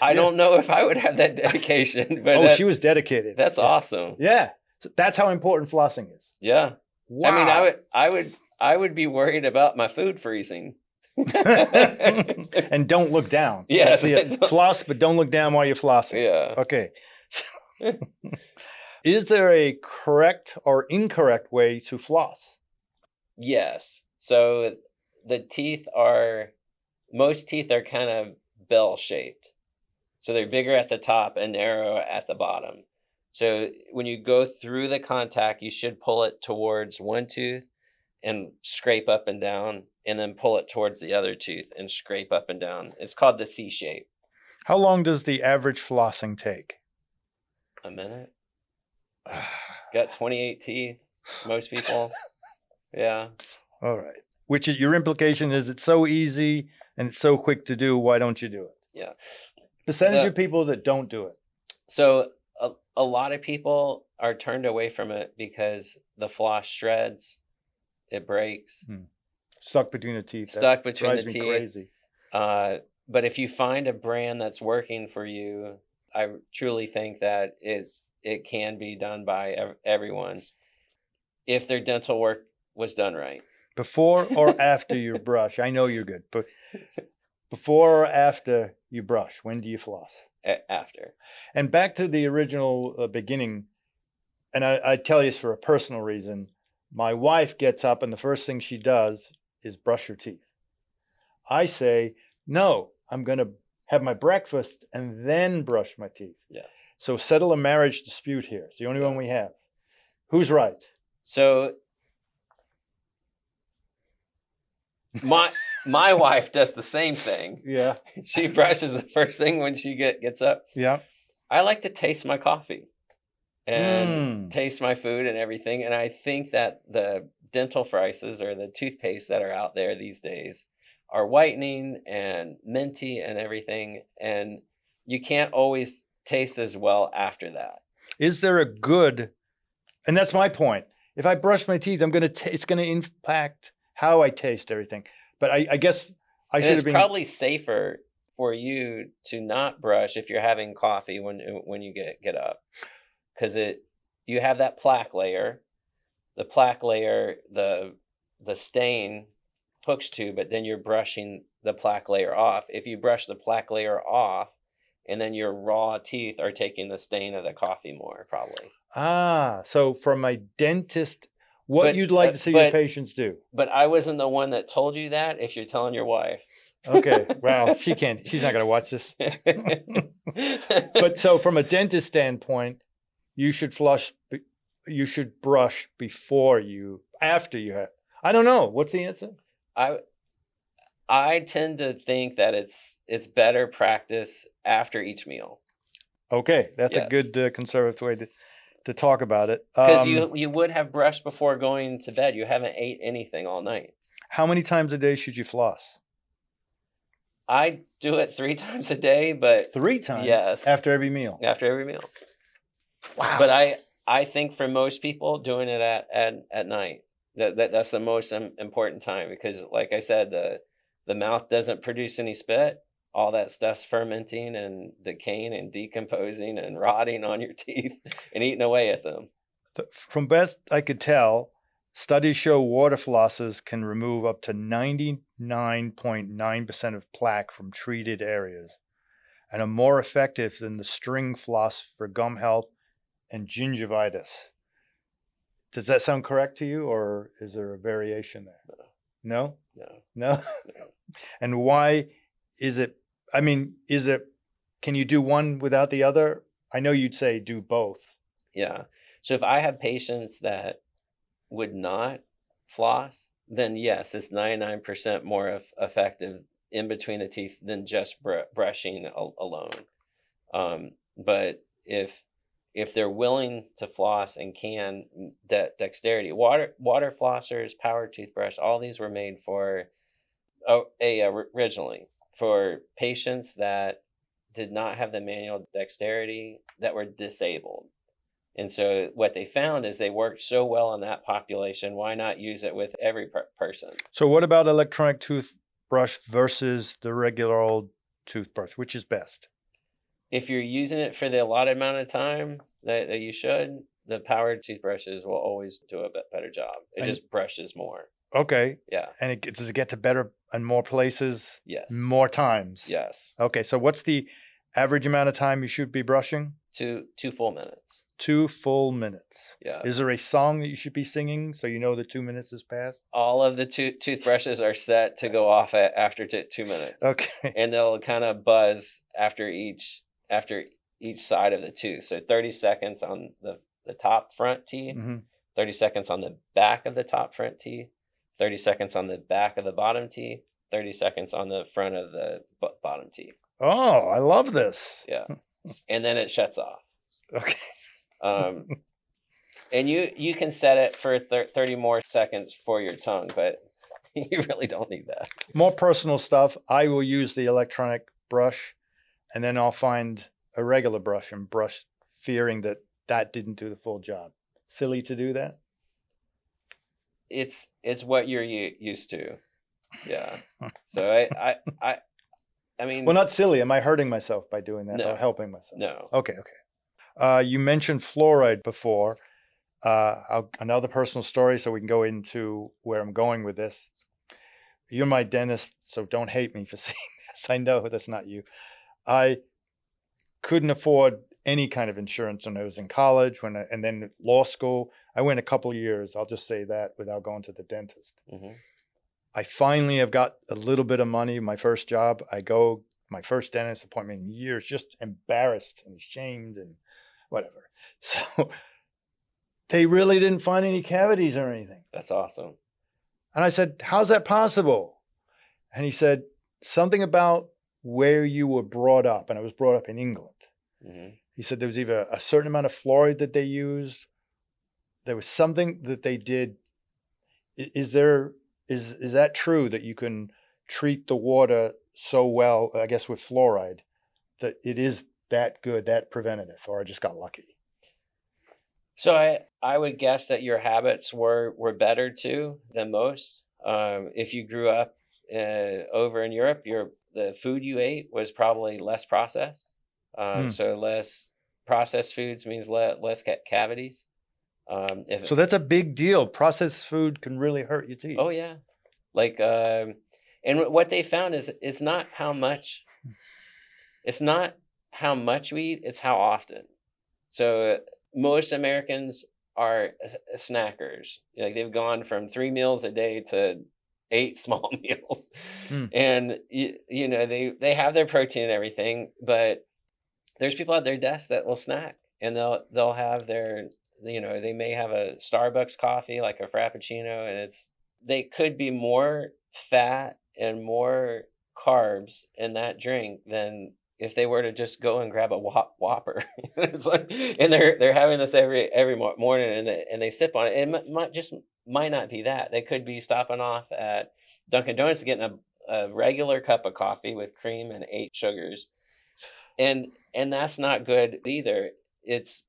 I don't know if I would have that dedication, but she was dedicated. That's awesome. Yeah. So that's how important flossing is. Yeah. Wow. I mean, I would be worried about my food freezing. And don't look down. Yes. Floss, but don't look down while you're flossing. Yeah. Okay. Is there a correct or incorrect way to floss? Yes. So most teeth are kind of bell shaped. So they're bigger at the top and narrow at the bottom. So when you go through the contact, you should pull it towards one tooth and scrape up and down, and then pull it towards the other tooth and scrape up and down. It's called the C shape. How long does the average flossing take? A minute. Got 28 teeth, most people. Yeah. All right. Which is, your implication is it's so easy and it's so quick to do. Why don't you do it? Yeah. Percentage of people that don't do it. So a lot of people are turned away from it because the floss shreds, it breaks. Stuck between the teeth. Stuck between the teeth. Crazy. But if you find a brand that's working for you, I truly think that it can be done by everyone if their dental work was done right. Before or after you brush? I know you're good, but before or after you brush, when do you floss? After. And back to the original beginning, and I tell you this for a personal reason. My wife gets up and the first thing she does is brush her teeth. I say, no, I'm going to have my breakfast and then brush my teeth. Yes. So settle a marriage dispute here. It's the only one we have. Who's right? So my wife does the same thing. Yeah. She brushes the first thing when she gets up. Yeah. I like to taste my coffee and taste my food and everything. And I think that the dental frices or the toothpaste that are out there these days are whitening and minty and everything. And you can't always taste as well after that. Is there a good, and that's my point. If I brush my teeth, it's going to impact how I taste everything. But I guess I should have been. It's probably safer for you to not brush if you're having coffee when you get up, because you have that plaque layer. The plaque layer, the stain hooks to, but then you're brushing the plaque layer off. If you brush the plaque layer off, and then your raw teeth are taking the stain of the coffee more, probably. So from my dentist, you'd like to see your patients do. But I wasn't the one that told you that, if you're telling your wife. Okay. Well, she's not going to watch this. But so from a dentist standpoint, you should brush after you have. I don't know. What's the answer? I tend to think that it's better practice after each meal. Okay. That's a good conservative way to talk about it. Because you would have brushed before going to bed. You haven't ate anything all night. How many times a day should you floss? I do it 3 times a day, but 3 times? Yes. After every meal? After every meal. Wow. But I think for most people, doing it at night, that's the most important time, because like I said, the mouth doesn't produce any spit. All that stuff's fermenting and decaying and decomposing and rotting on your teeth and eating away at them. From best I could tell, studies show water flosses can remove up to 99.9% of plaque from treated areas and are more effective than the string floss for gum health and gingivitis. Does that sound correct to you, or is there a variation there? No? No? And why is it? I mean, can you do one without the other? I know you'd say do both. Yeah. So if I have patients that would not floss, then yes, it's 99% more effective in between the teeth than just brushing alone. But if they're willing to floss and can, dexterity, water flossers, power toothbrush, all these were made for originally for patients that did not have the manual dexterity, that were disabled. And so what they found is they worked so well on that population. Why not use it with every person? So what about electronic toothbrush versus the regular old toothbrush? Which is best? If you're using it for the allotted amount of time that you should, the powered toothbrushes will always do a better job. It just brushes more. Okay. Yeah. And does it get to better and more places? Yes. More times? Yes. Okay. So what's the average amount of time you should be brushing? 2 full minutes. 2 full minutes. Yeah. Is there a song that you should be singing so you know the 2 minutes has passed? All of the toothbrushes are set to go off after 2 minutes. Okay. And they'll kind of buzz after each each side of the tooth. So 30 seconds on the top front teeth, 30 seconds on the back of the top front teeth, 30 seconds on the back of the bottom teeth, 30 seconds on the front of the bottom teeth. Oh, I love this. Yeah. And then it shuts off. Okay. And you can set it for 30 more seconds for your tongue, but you really don't need that. More personal stuff. I will use the electronic brush, and then I'll find a regular brush and brush, fearing that didn't do the full job. Silly to do that? It's what you're used to. Yeah. So I mean, well, not silly. Am I hurting myself by doing that, no, or helping myself? No. Okay. You mentioned fluoride before. Another personal story, so we can go into where I'm going with this. You're my dentist, so don't hate me for saying this. I know that's not you. I couldn't afford any kind of insurance when I was in college, and then law school. I went a couple of years, I'll just say that, without going to the dentist. I finally have got a little bit of money. My first job, my first dentist appointment in years, just embarrassed and ashamed and whatever. So they really didn't find any cavities or anything. That's awesome. And I said, how's that possible? And he said, something about where you were brought up. And I was brought up in England. He said there was either a certain amount of fluoride that they used. There was something that they did. Is that true that you can treat the water so well, I guess, with fluoride, that it is that good, that preventative, or I just got lucky? So I would guess that your habits were better too than most. If you grew up over in Europe, the food you ate was probably less processed. So less processed foods means less cavities. So that's a big deal. Processed food can really hurt your teeth. Oh yeah. Like, and what they found is it's not how much we eat, it's how often. So most Americans are snackers. Like, they've gone from 3 meals a day to 8 small meals. And you know, they have their protein and everything, but there's people at their desk that will snack, and they'll have their, you know, they may have a Starbucks coffee, like a Frappuccino, and they could be more fat and more carbs in that drink than if they were to just go and grab a Whopper. It's like, and they're having this every morning, and they sip on it. It might not be that. They could be stopping off at Dunkin' Donuts, getting a regular cup of coffee with cream and 8 sugars, and that's not good either. It's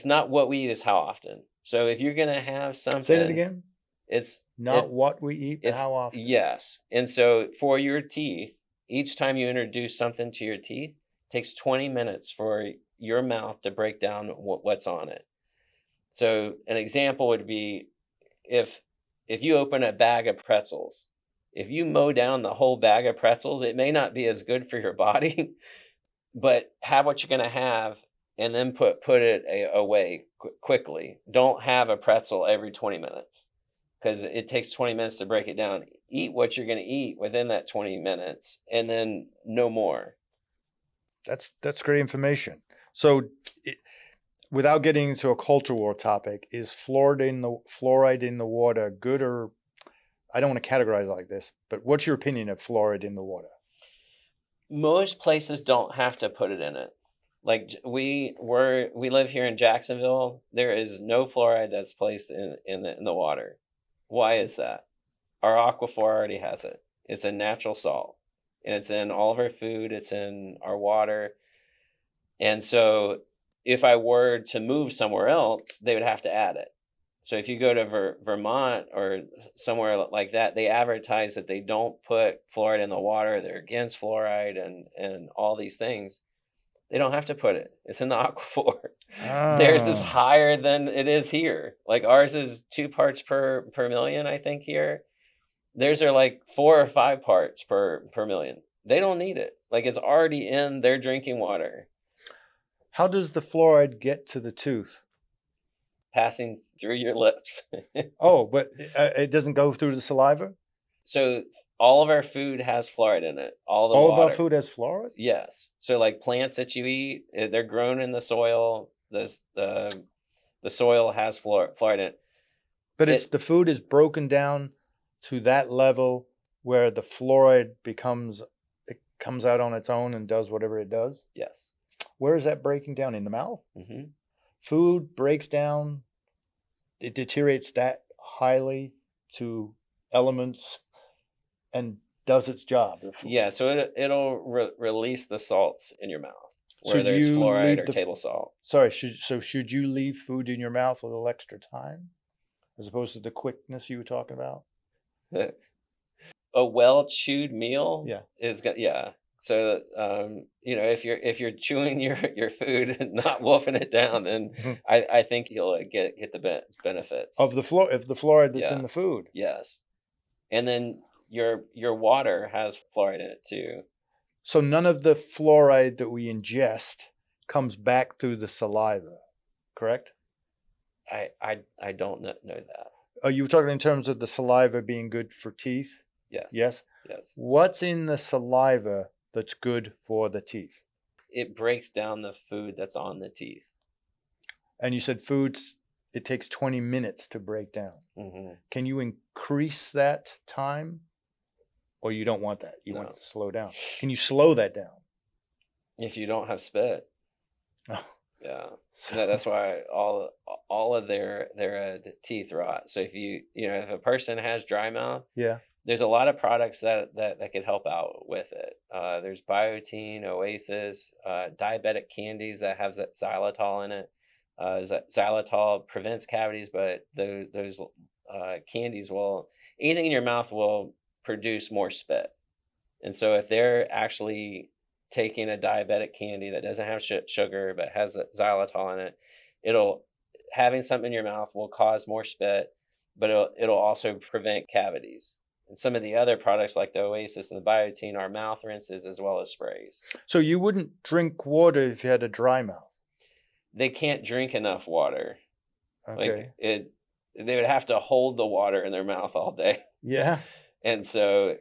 not what we eat, is how often. So if you're gonna have something, say that again. It's not what we eat, but how often. Yes. And so for your teeth, each time you introduce something to your teeth, it takes 20 minutes for your mouth to break down what's on it. So an example would be if you open a bag of pretzels, if you mow down the whole bag of pretzels, it may not be as good for your body, but have what you're going to have, and then put it away quickly. Don't have a pretzel every 20 minutes, because it takes 20 minutes to break it down. Eat what you're going to eat within that 20 minutes, and then no more. That's great information. So without getting into a culture war topic, is fluoride in the water good, or I don't want to categorize it like this, but what's your opinion of fluoride in the water? Most places don't have to put it in it. Like, we live here in Jacksonville. There is no fluoride that's placed in the water. Why is that? Our aquifer already has it. It's a natural salt, and it's in all of our food. It's in our water. And so if I were to move somewhere else, they would have to add it. So if you go to Vermont or somewhere like that, they advertise that they don't put fluoride in the water. They're against fluoride and all these things. They don't have to put it. It's in the aquifer. Theirs is higher than it is here. Like, ours is 2 parts per million, I think, here. Theirs are like 4 or 5 parts per million. They don't need it. Like, it's already in their drinking water. How does the fluoride get to the tooth? Passing through your lips. Oh, but it doesn't go through the saliva? So all of our food has fluoride in it. All the All water. of our food has fluoride? Yes. So like plants that you eat, they're grown in the soil. The soil has fluoride in it. But it's the food is broken down to that level where the fluoride it comes out on its own and does whatever it does? Yes. Where is that breaking down? In the mouth? Mm-hmm. Food breaks down, it deteriorates that highly to elements and does its job. Yeah, so it'll release the salts in your mouth where Should there's you fluoride leave or table salt. Sorry, should you leave food in your mouth a little extra time as opposed to the quickness you were talking about? A well-chewed meal Yeah. is good. Yeah. So if you're chewing your food and not wolfing it down, then I think you'll get the benefits of the fluoride that's in the food. Yes. And then your water has fluoride in it too. So none of the fluoride that we ingest comes back through the saliva, correct? I don't know that. Are you talking in terms of the saliva being good for teeth? Yes. Yes? Yes. What's in the saliva that's good for the teeth? It breaks down the food that's on the teeth. And you said it takes 20 minutes to break down. Mm-hmm. Can you increase that time? Or you don't want that? You No. want it to slow down. Can you slow that down? If you don't have spit. Oh. Yeah. That's why all of their teeth rot. So if a person has dry mouth, yeah, there's a lot of products that could help out with it. There's biotin, Oasis, diabetic candies that have xylitol in it. Xylitol prevents cavities, but those candies anything in your mouth will produce more spit. And so if they're actually taking a diabetic candy that doesn't have sugar but has xylitol in it, having something in your mouth will cause more spit, but it'll also prevent cavities. And some of the other products like the Oasis and the biotin are mouth rinses as well as sprays. So you wouldn't drink water if you had a dry mouth? They can't drink enough water. Okay. Like they would have to hold the water in their mouth all day. Yeah. And so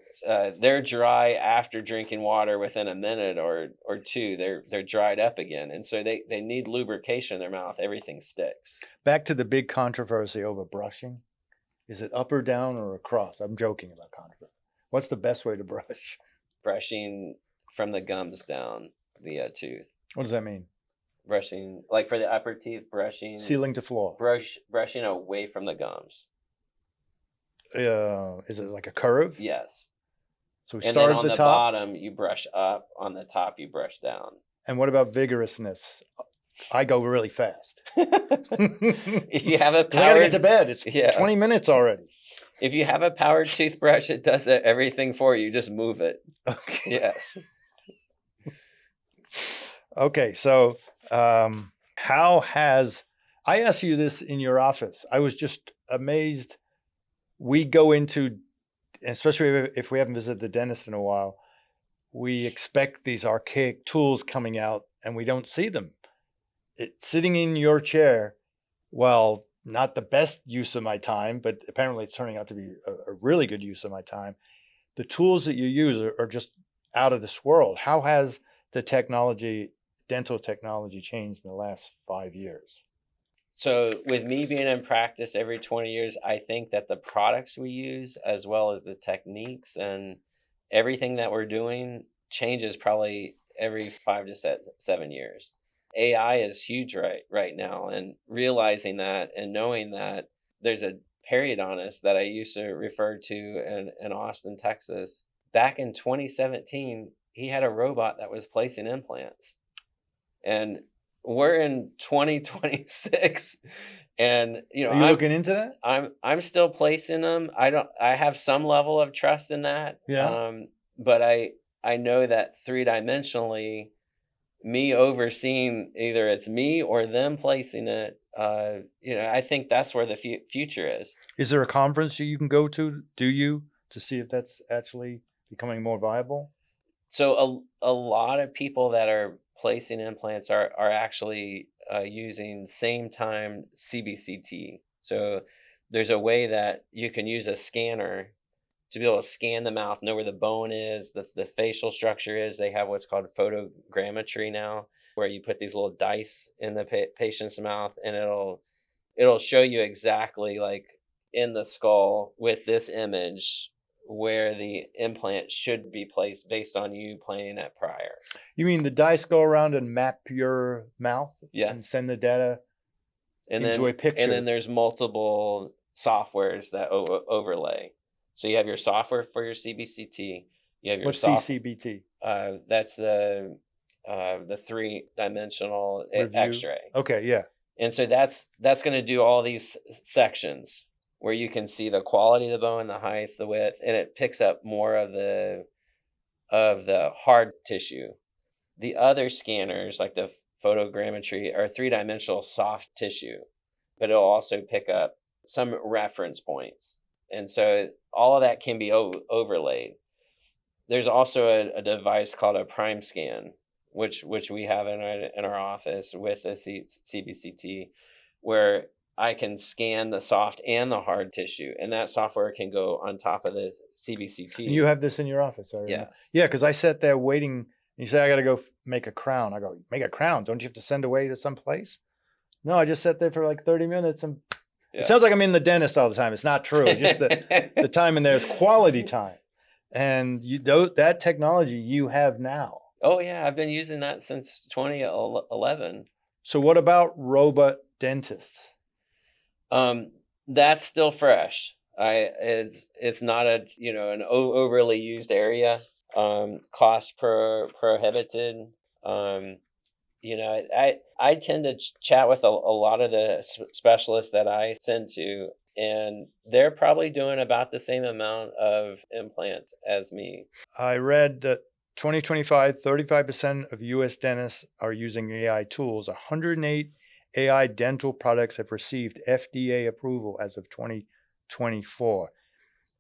they're dry after drinking water within a minute or two. They're dried up again. And so they need lubrication in their mouth. Everything sticks. Back to the big controversy over brushing. Is it up or down or across? I'm joking about controversy. What's the best way to brush? Brushing from the gums down the tooth. What does that mean? Brushing, like for the upper teeth, brushing. Ceiling to floor. Brushing away from the gums. Is it like a curve? Yes. So we and start then at on the the top. bottom, you brush up. On the top, you brush down. And what about vigorousness? I go really fast. If you have a powered, I gotta get to bed. It's 20 minutes already. If you have a powered toothbrush, it does everything for you. Just move it. Okay. Yes. Okay. So, how has I asked you this in your office? I was just amazed. We go into, especially if we haven't visited the dentist in a while, we expect these archaic tools coming out and we don't see them. It's sitting in your chair, well, not the best use of my time, but apparently it's turning out to be a really good use of my time. The tools that you use are just out of this world. How has the dental technology changed in the last 5 years? So with me being in practice every 20 years, I think that the products we use, as well as the techniques and everything that we're doing, changes probably every 5 to 7 years. AI is huge right now, and realizing that and knowing that there's a periodontist that I used to refer to in Austin, Texas. Back in 2017, he had a robot that was placing implants. And we're in 2026, and are you looking into that? I'm still placing them. I have some level of trust in that. Yeah. But I know that 3-dimensionally, me overseeing either it's me or them placing it, I think that's where the future is. Is there a conference you can go to, to see if that's actually becoming more viable? So a lot of people that are placing implants are actually using same time CBCT. So there's a way that you can use a scanner to be able to scan the mouth, know where the bone is, the facial structure is. They have what's called photogrammetry now, where you put these little dice in the patient's mouth, and it'll show you exactly, like in the skull with this image, where the implant should be placed based on you planning it prior. You mean the dice go around and map your mouth? Yes. And send the data into a picture? And then there's multiple softwares that overlay. So you have your software for your CBCT. You have your What's CCBT? That's the 3-dimensional X-ray. Okay, yeah. And so that's going to do all these sections where you can see the quality of the bone, the height, the width, and it picks up more of the hard tissue. The other scanners, like the photogrammetry, are 3-dimensional soft tissue, but it'll also pick up some reference points. And so all of that can be overlaid. There's also a device called a prime scan, which we have in our office with a CBCT, where I can scan the soft and the hard tissue, and that software can go on top of the CBCT. You have this in your office, I remember. Yes. Yeah, because I sat there waiting, and you say, I got to go make a crown. I go, make a crown? Don't you have to send away to some place? No, I just sat there for like 30 minutes, and it sounds like I'm in the dentist all the time. It's not true. Just the time in there is quality time. And that technology you have now. Oh, yeah. I've been using that since 2011. So what about robot dentists? That's still fresh. It's not an overly used area. Cost prohibited. I tend to chat with a lot of the specialists that I send to, and they're probably doing about the same amount of implants as me. I read that 2025, 35% of U.S. dentists are using AI tools. 108 AI dental products have received FDA approval as of 2024.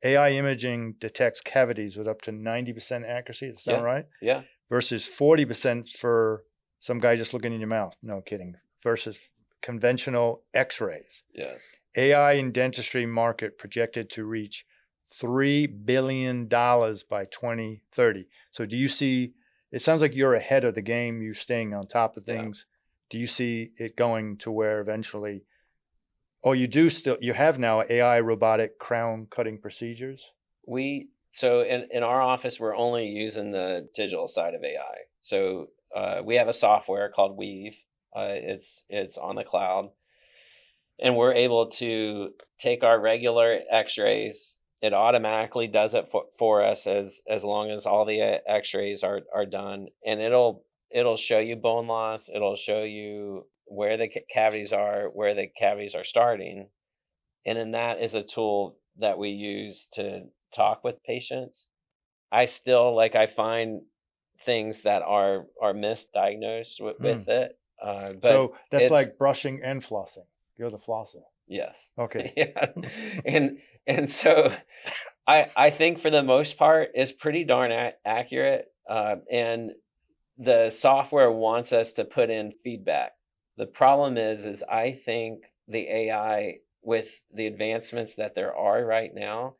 AI imaging detects cavities with up to 90% accuracy. Does that sound right? Yeah. Versus 40% for some guy just looking in your mouth. No kidding. Versus conventional x-rays. Yes. AI in dentistry market projected to reach $3 billion by 2030. So do you see, it sounds like you're ahead of the game. You're staying on top of things. Yeah. Do you see it going to where eventually, you have now AI robotic crown cutting procedures? So in our office, we're only using the digital side of AI. So we have a software called Weave. It's on the cloud, and we're able to take our regular x-rays. It automatically does it for us as long as all the x-rays are done, and it'll show you bone loss. It'll show you where the cavities are, where the cavities are starting. And then that is a tool that we use to talk with patients. I find things that are misdiagnosed with it. But so that's like brushing and flossing. You're the flosser. Yes. Okay. Yeah. And so I think for the most part it's pretty darn accurate. And the software wants us to put in feedback. The problem is I think the AI, with the advancements that there are right now,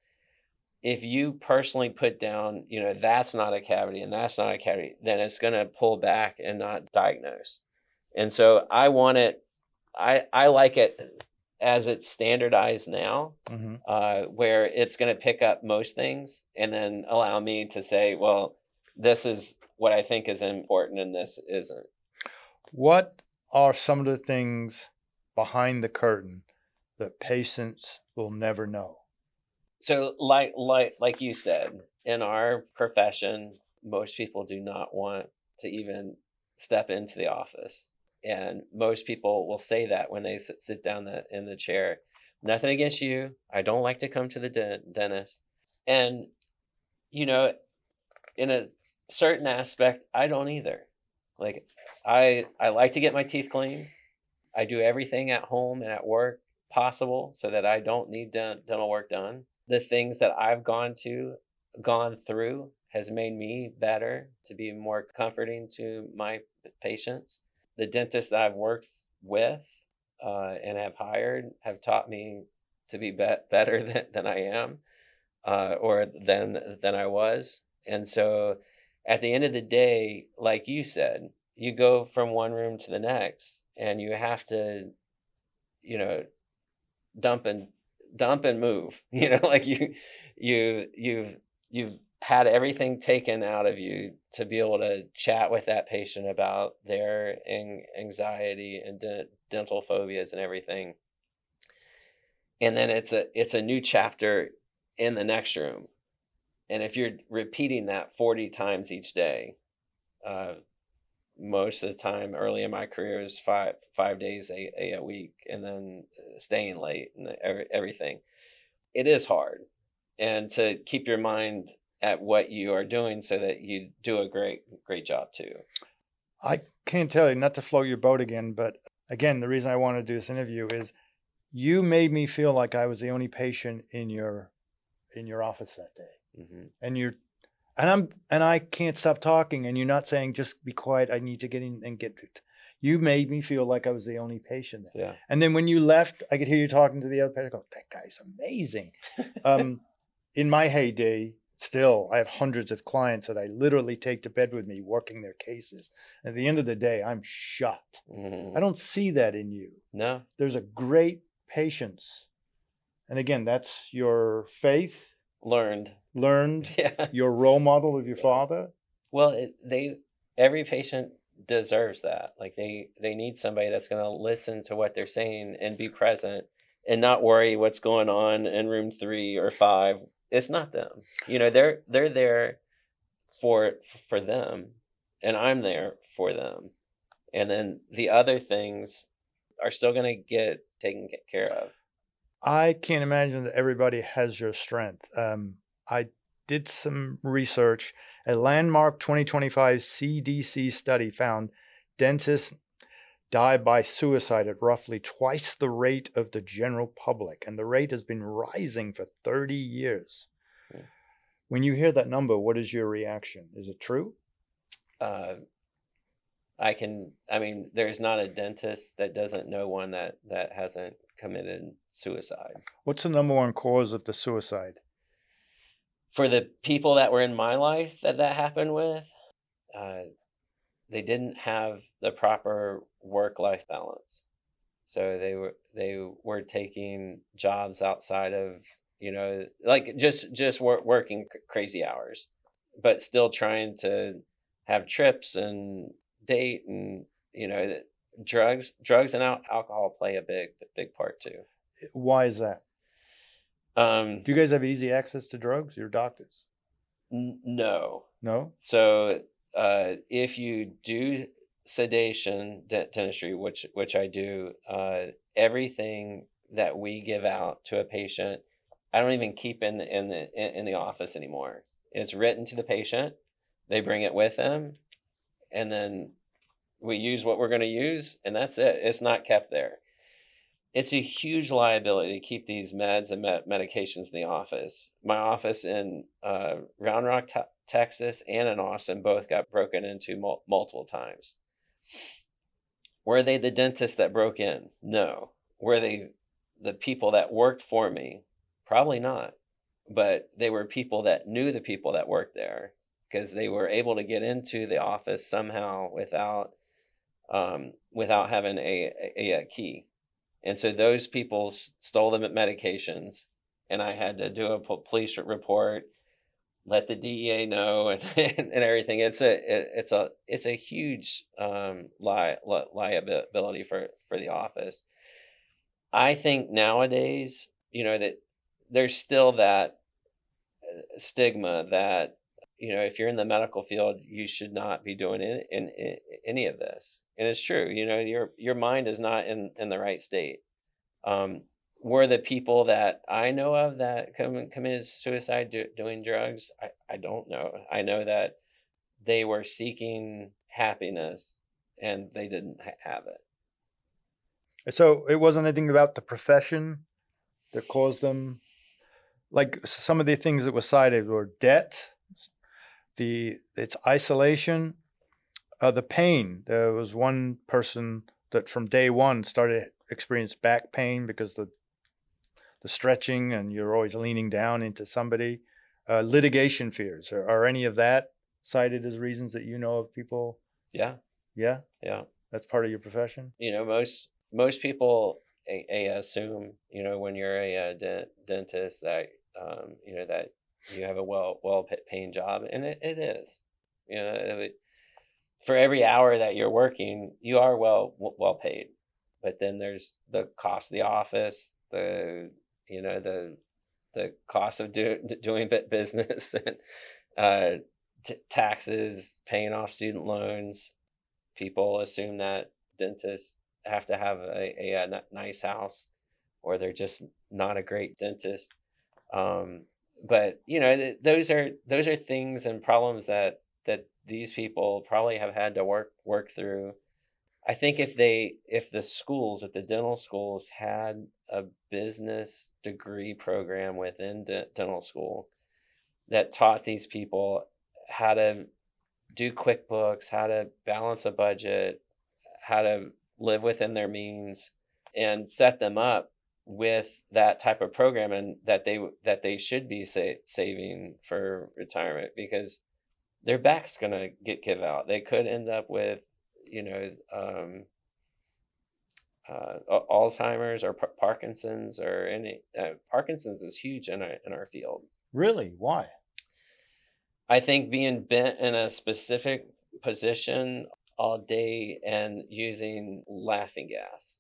if you personally put down, that's not a cavity and that's not a cavity, then it's going to pull back and not diagnose. And so I want it, I like it as it's standardized now, where it's going to pick up most things and then allow me to say, well, this is what I think is important and this isn't. What are some of the things behind the curtain that patients will never know? So like you said, in our profession, most people do not want to even step into the office. And most people will say that when they sit down in the chair. Nothing against you. I don't like to come to the dentist. And, in a certain aspect, I don't either. Like, I like to get my teeth cleaned. I do everything at home and at work possible so that I don't need dental work done. The things that I've gone through has made me better, to be more comforting to my patients. The dentists that I've worked with and have hired have taught me to be better than I am. or than I was. And so at the end of the day, like you said, you go from one room to the next, and you have to, you know, dump and dump and move. Like you've had everything taken out of you to be able to chat with that patient about their anxiety and dental phobias and everything. And then it's a new chapter in the next room. And if you're repeating that 40 times each day, uh, most of the time early in my career is 5 days a week, and then staying late and everything, it is hard. And to keep your mind at what you are doing so that you do a great job too. I can't tell you, not to float your boat again, but again, the reason I want to do this interview is you made me feel like I was the only patient in your office that day. Mm-hmm. And I can't stop talking, and you're not saying just be quiet, I need to get in and get it. You made me feel like I was the only patient there. Yeah. And then when you left, I could hear you talking to the other patient. I go, that guy's amazing. In my heyday, still, I have hundreds of clients that I literally take to bed with me working their cases. At the end of the day, I'm shocked. Mm-hmm. I don't see that in you. No. There's a great patience. And again, that's your faith. Learned, Yeah. your role model of your father. Well, every patient deserves that. Like they need somebody that's going to listen to what they're saying and be present and not worry what's going on in room 3 or 5. It's not them. They're there for them, and I'm there for them. And then the other things are still going to get taken care of. I can't imagine that everybody has your strength. I did some research. A landmark 2025 CDC study found dentists die by suicide at roughly twice the rate of the general public, and the rate has been rising for 30 years. Yeah. When you hear that number, what is your reaction? Is it true? There's not a dentist that doesn't know one that hasn't committed suicide. What's the number one cause of the suicide? For the people that were in my life that happened with, they didn't have the proper work-life balance. So they were taking jobs outside of, like just working crazy hours, but still trying to have trips and date, and drugs and alcohol play a big part too. Why is that? Do you guys have easy access to drugs, your doctors? No. So if you do sedation dentistry, which I do, everything that we give out to a patient, I don't even keep in the office anymore. It's written to the patient. They bring it with them, and then we use what we're going to use, and that's it. It's not kept there. It's a huge liability to keep these meds and medications in the office. My office in Round Rock, Texas, and in Austin both got broken into multiple times. Were they the dentists that broke in? No. Were they the people that worked for me? Probably not. But they were people that knew the people that worked there, because they were able to get into the office somehow without having a key. And so those people stole the medications, and I had to do a police report, let the DEA know, and everything. It's a huge liability for the office. I think nowadays, that there's still that stigma that, if you're in the medical field, you should not be doing any of this. And it's true. Your mind is not in the right state. Were the people that I know of that committed suicide doing drugs? I don't know. I know that they were seeking happiness, and they didn't have it. So it wasn't anything about the profession that caused them. Like some of the things that were cited were debt, its isolation, the pain. There was one person that from day one started experience back pain because the the stretching and you're always leaning down into somebody. Litigation fears. Are any of that cited as reasons that you know of people? Yeah. Yeah, Yeah. that's part of your profession. Most people assume, when you're a dentist that, that you have a well paying job, and it is. For every hour that you're working, you are well paid. But then there's the cost of the office, the cost of doing business, and taxes, paying off student loans. People assume that dentists have to have a nice house, or they're just not a great dentist. But those are things and problems that these people probably have had to work through. I think if the dental schools had a business degree program within dental school that taught these people how to do QuickBooks, how to balance a budget, how to live within their means, and set them up with that type of program, and that they should be saving for retirement, because their back's going to give out. They could end up with, Alzheimer's or Parkinson's, or any Parkinson's is huge in our field. Really? Why? I think being bent in a specific position all day and using laughing gas.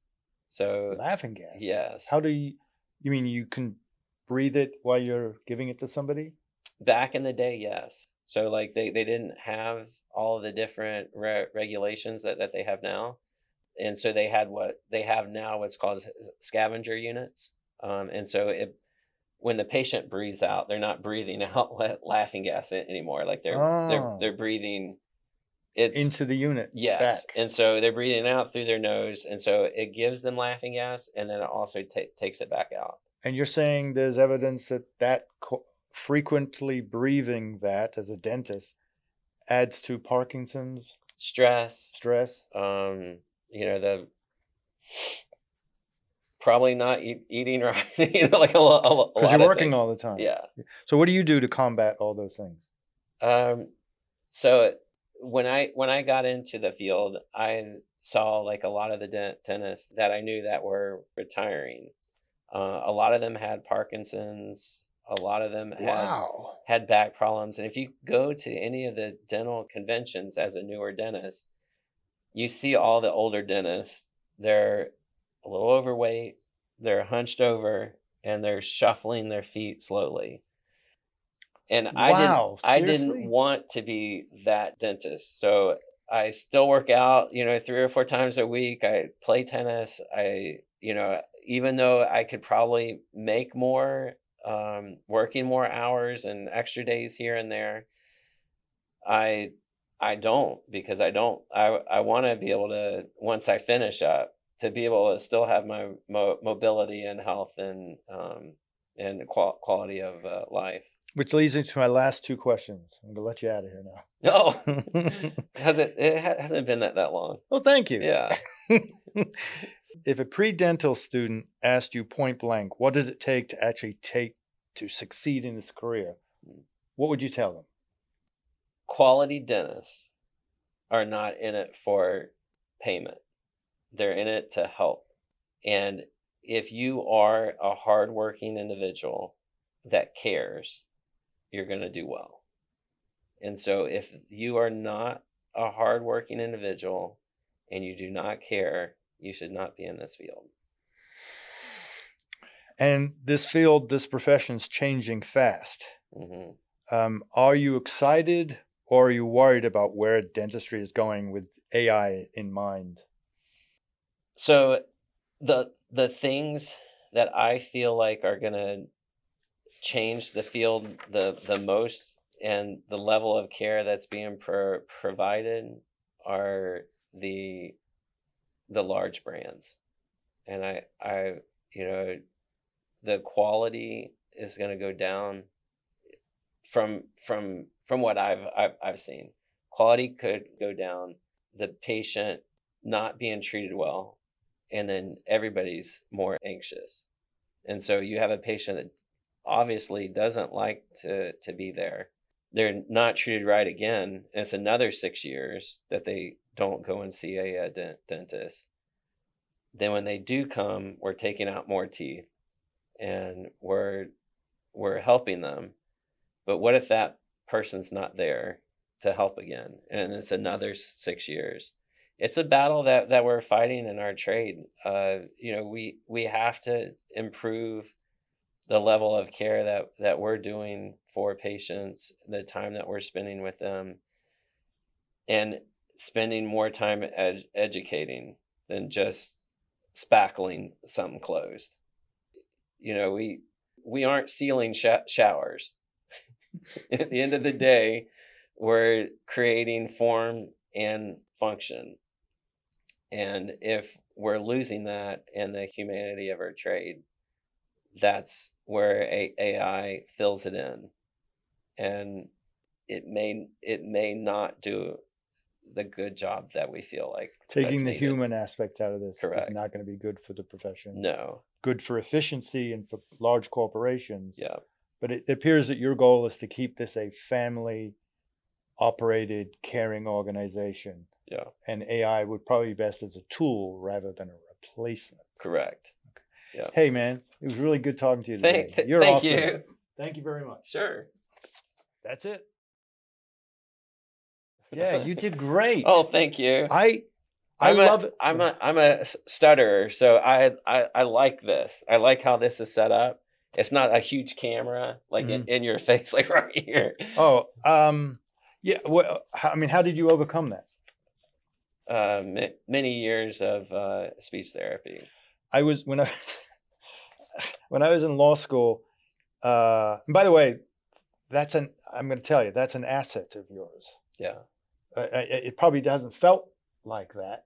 So Laughing gas. yes. How do you mean you can breathe it while you're giving it to somebody? Back in the day, yes. So like they didn't have all of the different regulations that they have now. And so they had what they have now, what's called scavenger units. And so when the patient breathes out, they're not breathing out laughing gas anymore. Like they're breathing into the unit. Yes. Back. And so they're breathing out through their nose. And so it gives them laughing gas, and then it also takes it back out. And you're saying there's evidence that frequently breathing that as a dentist adds to Parkinson's? Stress. The probably not eating right, like a lot. Because you're working all the time. Yeah. So what do you do to combat all those things? So when I got into the field, I saw like a lot of the dentists that I knew that were retiring. A lot of them had Parkinson's. A lot of them had back problems. And if you go to any of the dental conventions as a newer dentist, you see all the older dentists. They're a little overweight, they're hunched over, and they're shuffling their feet slowly. And I didn't want to be that dentist. So I still work out, 3 or 4 times a week. I play tennis. Even though I could probably make more, working more hours and extra days here and there, I don't, because I want to be able to, once I finish up, to be able to still have my mobility and health and quality of life. Which leads into my last 2 questions. I'm gonna let you out of here now. No, it hasn't been that long. Well, thank you. Yeah. If a pre-dental student asked you point blank, what does it take to succeed in this career, what would you tell them? Quality dentists are not in it for payment. They're in it to help. And if you are a hardworking individual that cares, you're going to do well. And so if you are not a hardworking individual and you do not care, you should not be in this field. And this profession's changing fast. Mm-hmm. Are you excited, or are you worried about where dentistry is going with AI in mind? So the things that I feel like are going to change the field the most, and the level of care that's being provided, are the large brands. And I the quality is going to go down from what I've seen. Quality could go down, the patient not being treated well, and then everybody's more anxious. And so you have a patient that obviously doesn't like to be there. They're not treated right again. And it's another 6 years that they don't go and see a dentist. Then when they do come, we're taking out more teeth and we're helping them. But what if that person's not there to help again? And it's another 6 years. It's a battle that we're fighting in our trade. We have to improve the level of care that we're doing for patients, the time that we're spending with them, and spending more time educating than just spackling something closed. We aren't sealing showers. At the end of the day, we're creating form and function. And if we're losing that in the humanity of our trade, that's where AI fills it in. And it may not do the good job that we feel like taking the human aspect out of this. Correct. Is not going to be good for the profession. No. Good for efficiency and for large corporations. Yeah. But it appears that your goal is to keep this a family operated, caring organization. Yeah. And AI would probably be best as a tool rather than a replacement. Correct. Okay. Yeah. Hey man, it was really good talking to you today. You're thank awesome. you. Thank you very much. Sure. That's it. Yeah, you did great. Oh, thank you. I love it. I'm a stutterer, so I like this. I like how this is set up. It's not a huge camera like in your face, like right here. Oh, yeah. Well, how did you overcome that? Many years of speech therapy. When I was in law school. And by the way, I'm going to tell you, that's an asset of yours. Yeah. It probably hasn't felt like that,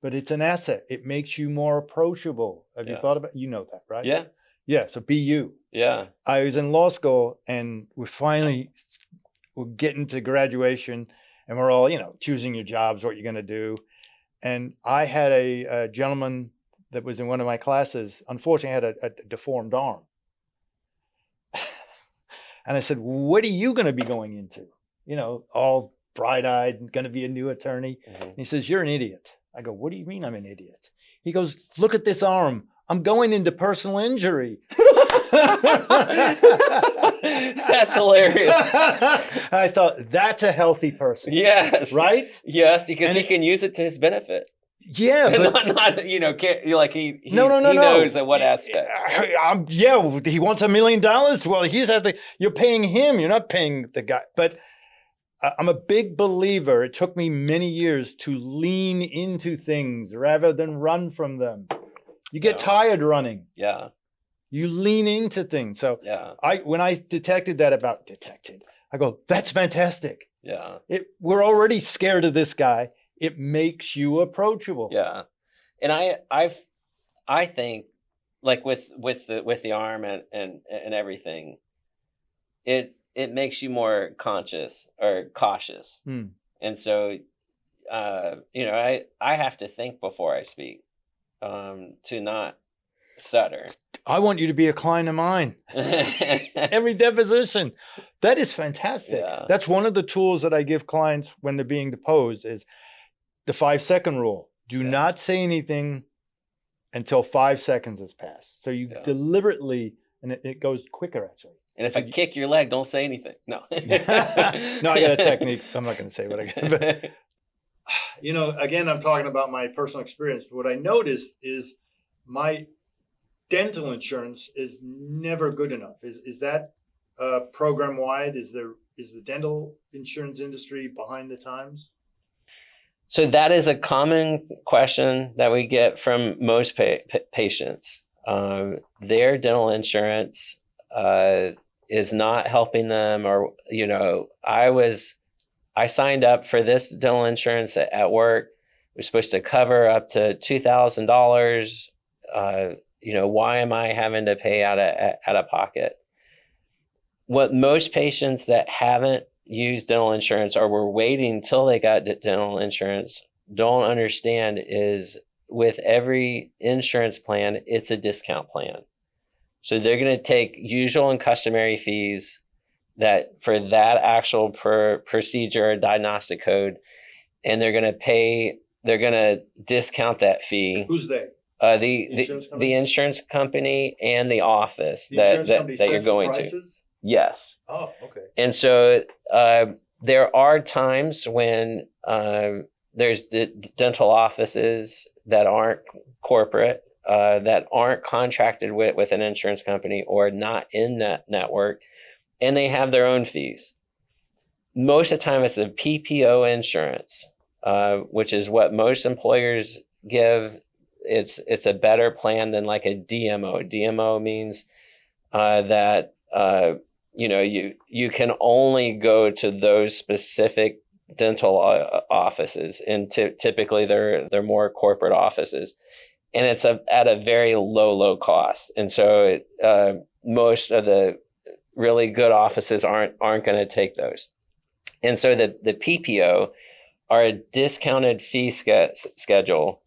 but it's an asset. It makes you more approachable. Have you thought about? You know that, right? Yeah. Yeah. So be you. Yeah. I was in law school, and we're getting to graduation, and we're all choosing your jobs, what you're going to do. And I had a gentleman that was in one of my classes. Unfortunately, had a deformed arm. And I said, "What are you going to be going into? All bright-eyed, going to be a new attorney." And he says, "You're an idiot." I go, "What do you mean I'm an idiot?" He goes, "Look at this arm. I'm going into personal injury." That's hilarious. I thought, that's a healthy person. Yes. Right? Yes, because he can use it to his benefit. Yeah, but not he no. knows at what aspects. Yeah, he wants $1 million. Well, you're paying him. You're not paying the guy. But I'm a big believer. It took me many years to lean into things rather than run from them. You get tired running. Yeah. You lean into things. So when I detected that I go, that's fantastic. Yeah. We're already scared of this guy. It makes you approachable. Yeah. And I think like with the arm and everything, it makes you more conscious or cautious. And so I have to think before I speak to not stutter. I want you to be a client of mine. Every deposition. That is fantastic. Yeah. That's one of the tools that I give clients when they're being deposed is the 5-second rule. Do not say anything until 5 seconds has passed. So you deliberately, and it goes quicker actually. And if I kick your leg, don't say anything. No. No, I got a technique. I'm not going to say what I got. But, again, I'm talking about my personal experience. What I noticed is my dental insurance is never good enough. Is that program wide? Is the dental insurance industry behind the times? So that is a common question that we get from most patients. Their dental insurance is not helping them, or I signed up for this dental insurance at work. We're supposed to cover up to $2,000. Why am I having to pay out of pocket? What most patients that haven't used dental insurance or were waiting till they got dental insurance don't understand is with every insurance plan, it's a discount plan. So they're going to take usual and customary fees that for that actual procedure or diagnostic code, and they're going to discount that fee. Who's they? The insurance company and the office that you're going to. Yes. Oh, okay. And so there are times when there's dental offices that aren't corporate, that aren't contracted with an insurance company or not in that network, and they have their own fees. Most of the time it's a PPO insurance, which is what most employers give. It's a better plan than like a DMO. DMO means that you can only go to those specific dental offices, and typically they're more corporate offices, and it's at a very low cost. And so most of the really good offices aren't going to take those. And so the PPO are a discounted fee schedule.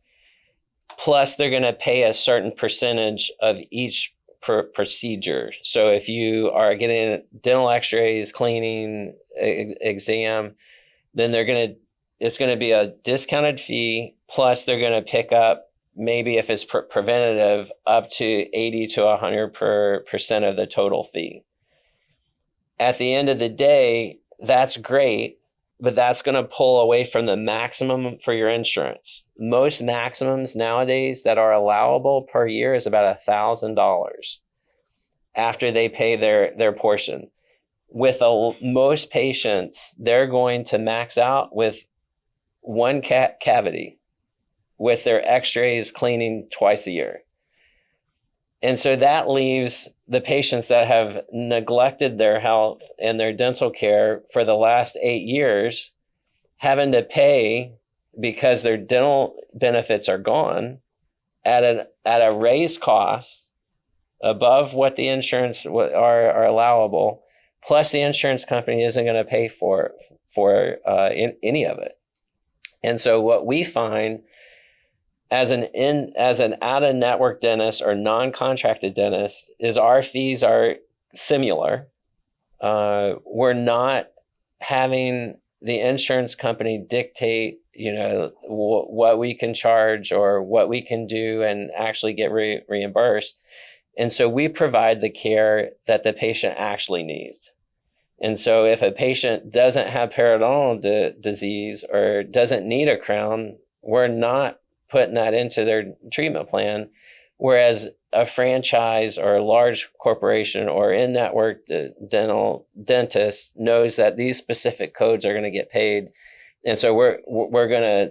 Plus, they're going to pay a certain percentage of each procedure. So if you are getting dental x-rays, cleaning, exam, then it's going to be a discounted fee. Plus, they're going to pick up, maybe if it's preventative, up to 80 to 100% of the total fee. At the end of the day, that's great, but that's going to pull away from the maximum for your insurance. Most maximums nowadays that are allowable per year is about $1,000 after they pay their portion. With most patients, they're going to max out with one cavity with their x-rays, cleaning twice a year. And so that leaves the patients that have neglected their health and their dental care for the last 8 years having to pay, because their dental benefits are gone, at a raised cost above what the insurance are allowable. Plus, the insurance company isn't going to pay for any of it. And so what we find as an out-of-network dentist or non-contracted dentist is our fees are similar. We're not having the insurance company dictate, what we can charge or what we can do and actually get reimbursed. And so we provide the care that the patient actually needs. And so if a patient doesn't have periodontal disease or doesn't need a crown, we're not putting that into their treatment plan. Whereas a franchise or a large corporation or in-network dental dentist knows that these specific codes are going to get paid. And so we're going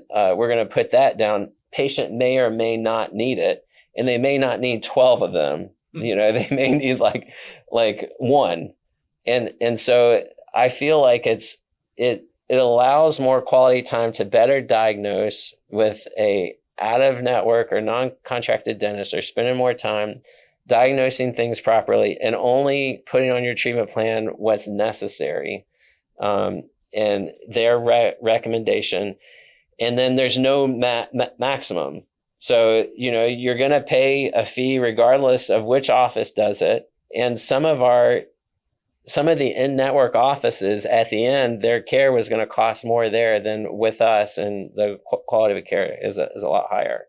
to put that down. Patient may or may not need it, and they may not need 12 of them. They may need like one. And so I feel like it allows more quality time to better diagnose with a out-of-network or non-contracted dentist, or spending more time diagnosing things properly and only putting on your treatment plan what's necessary, and their recommendation. And then there's no maximum. So, you're going to pay a fee regardless of which office does it. And some of the in-network offices, at the end, their care was going to cost more there than with us, and the quality of care is a lot higher.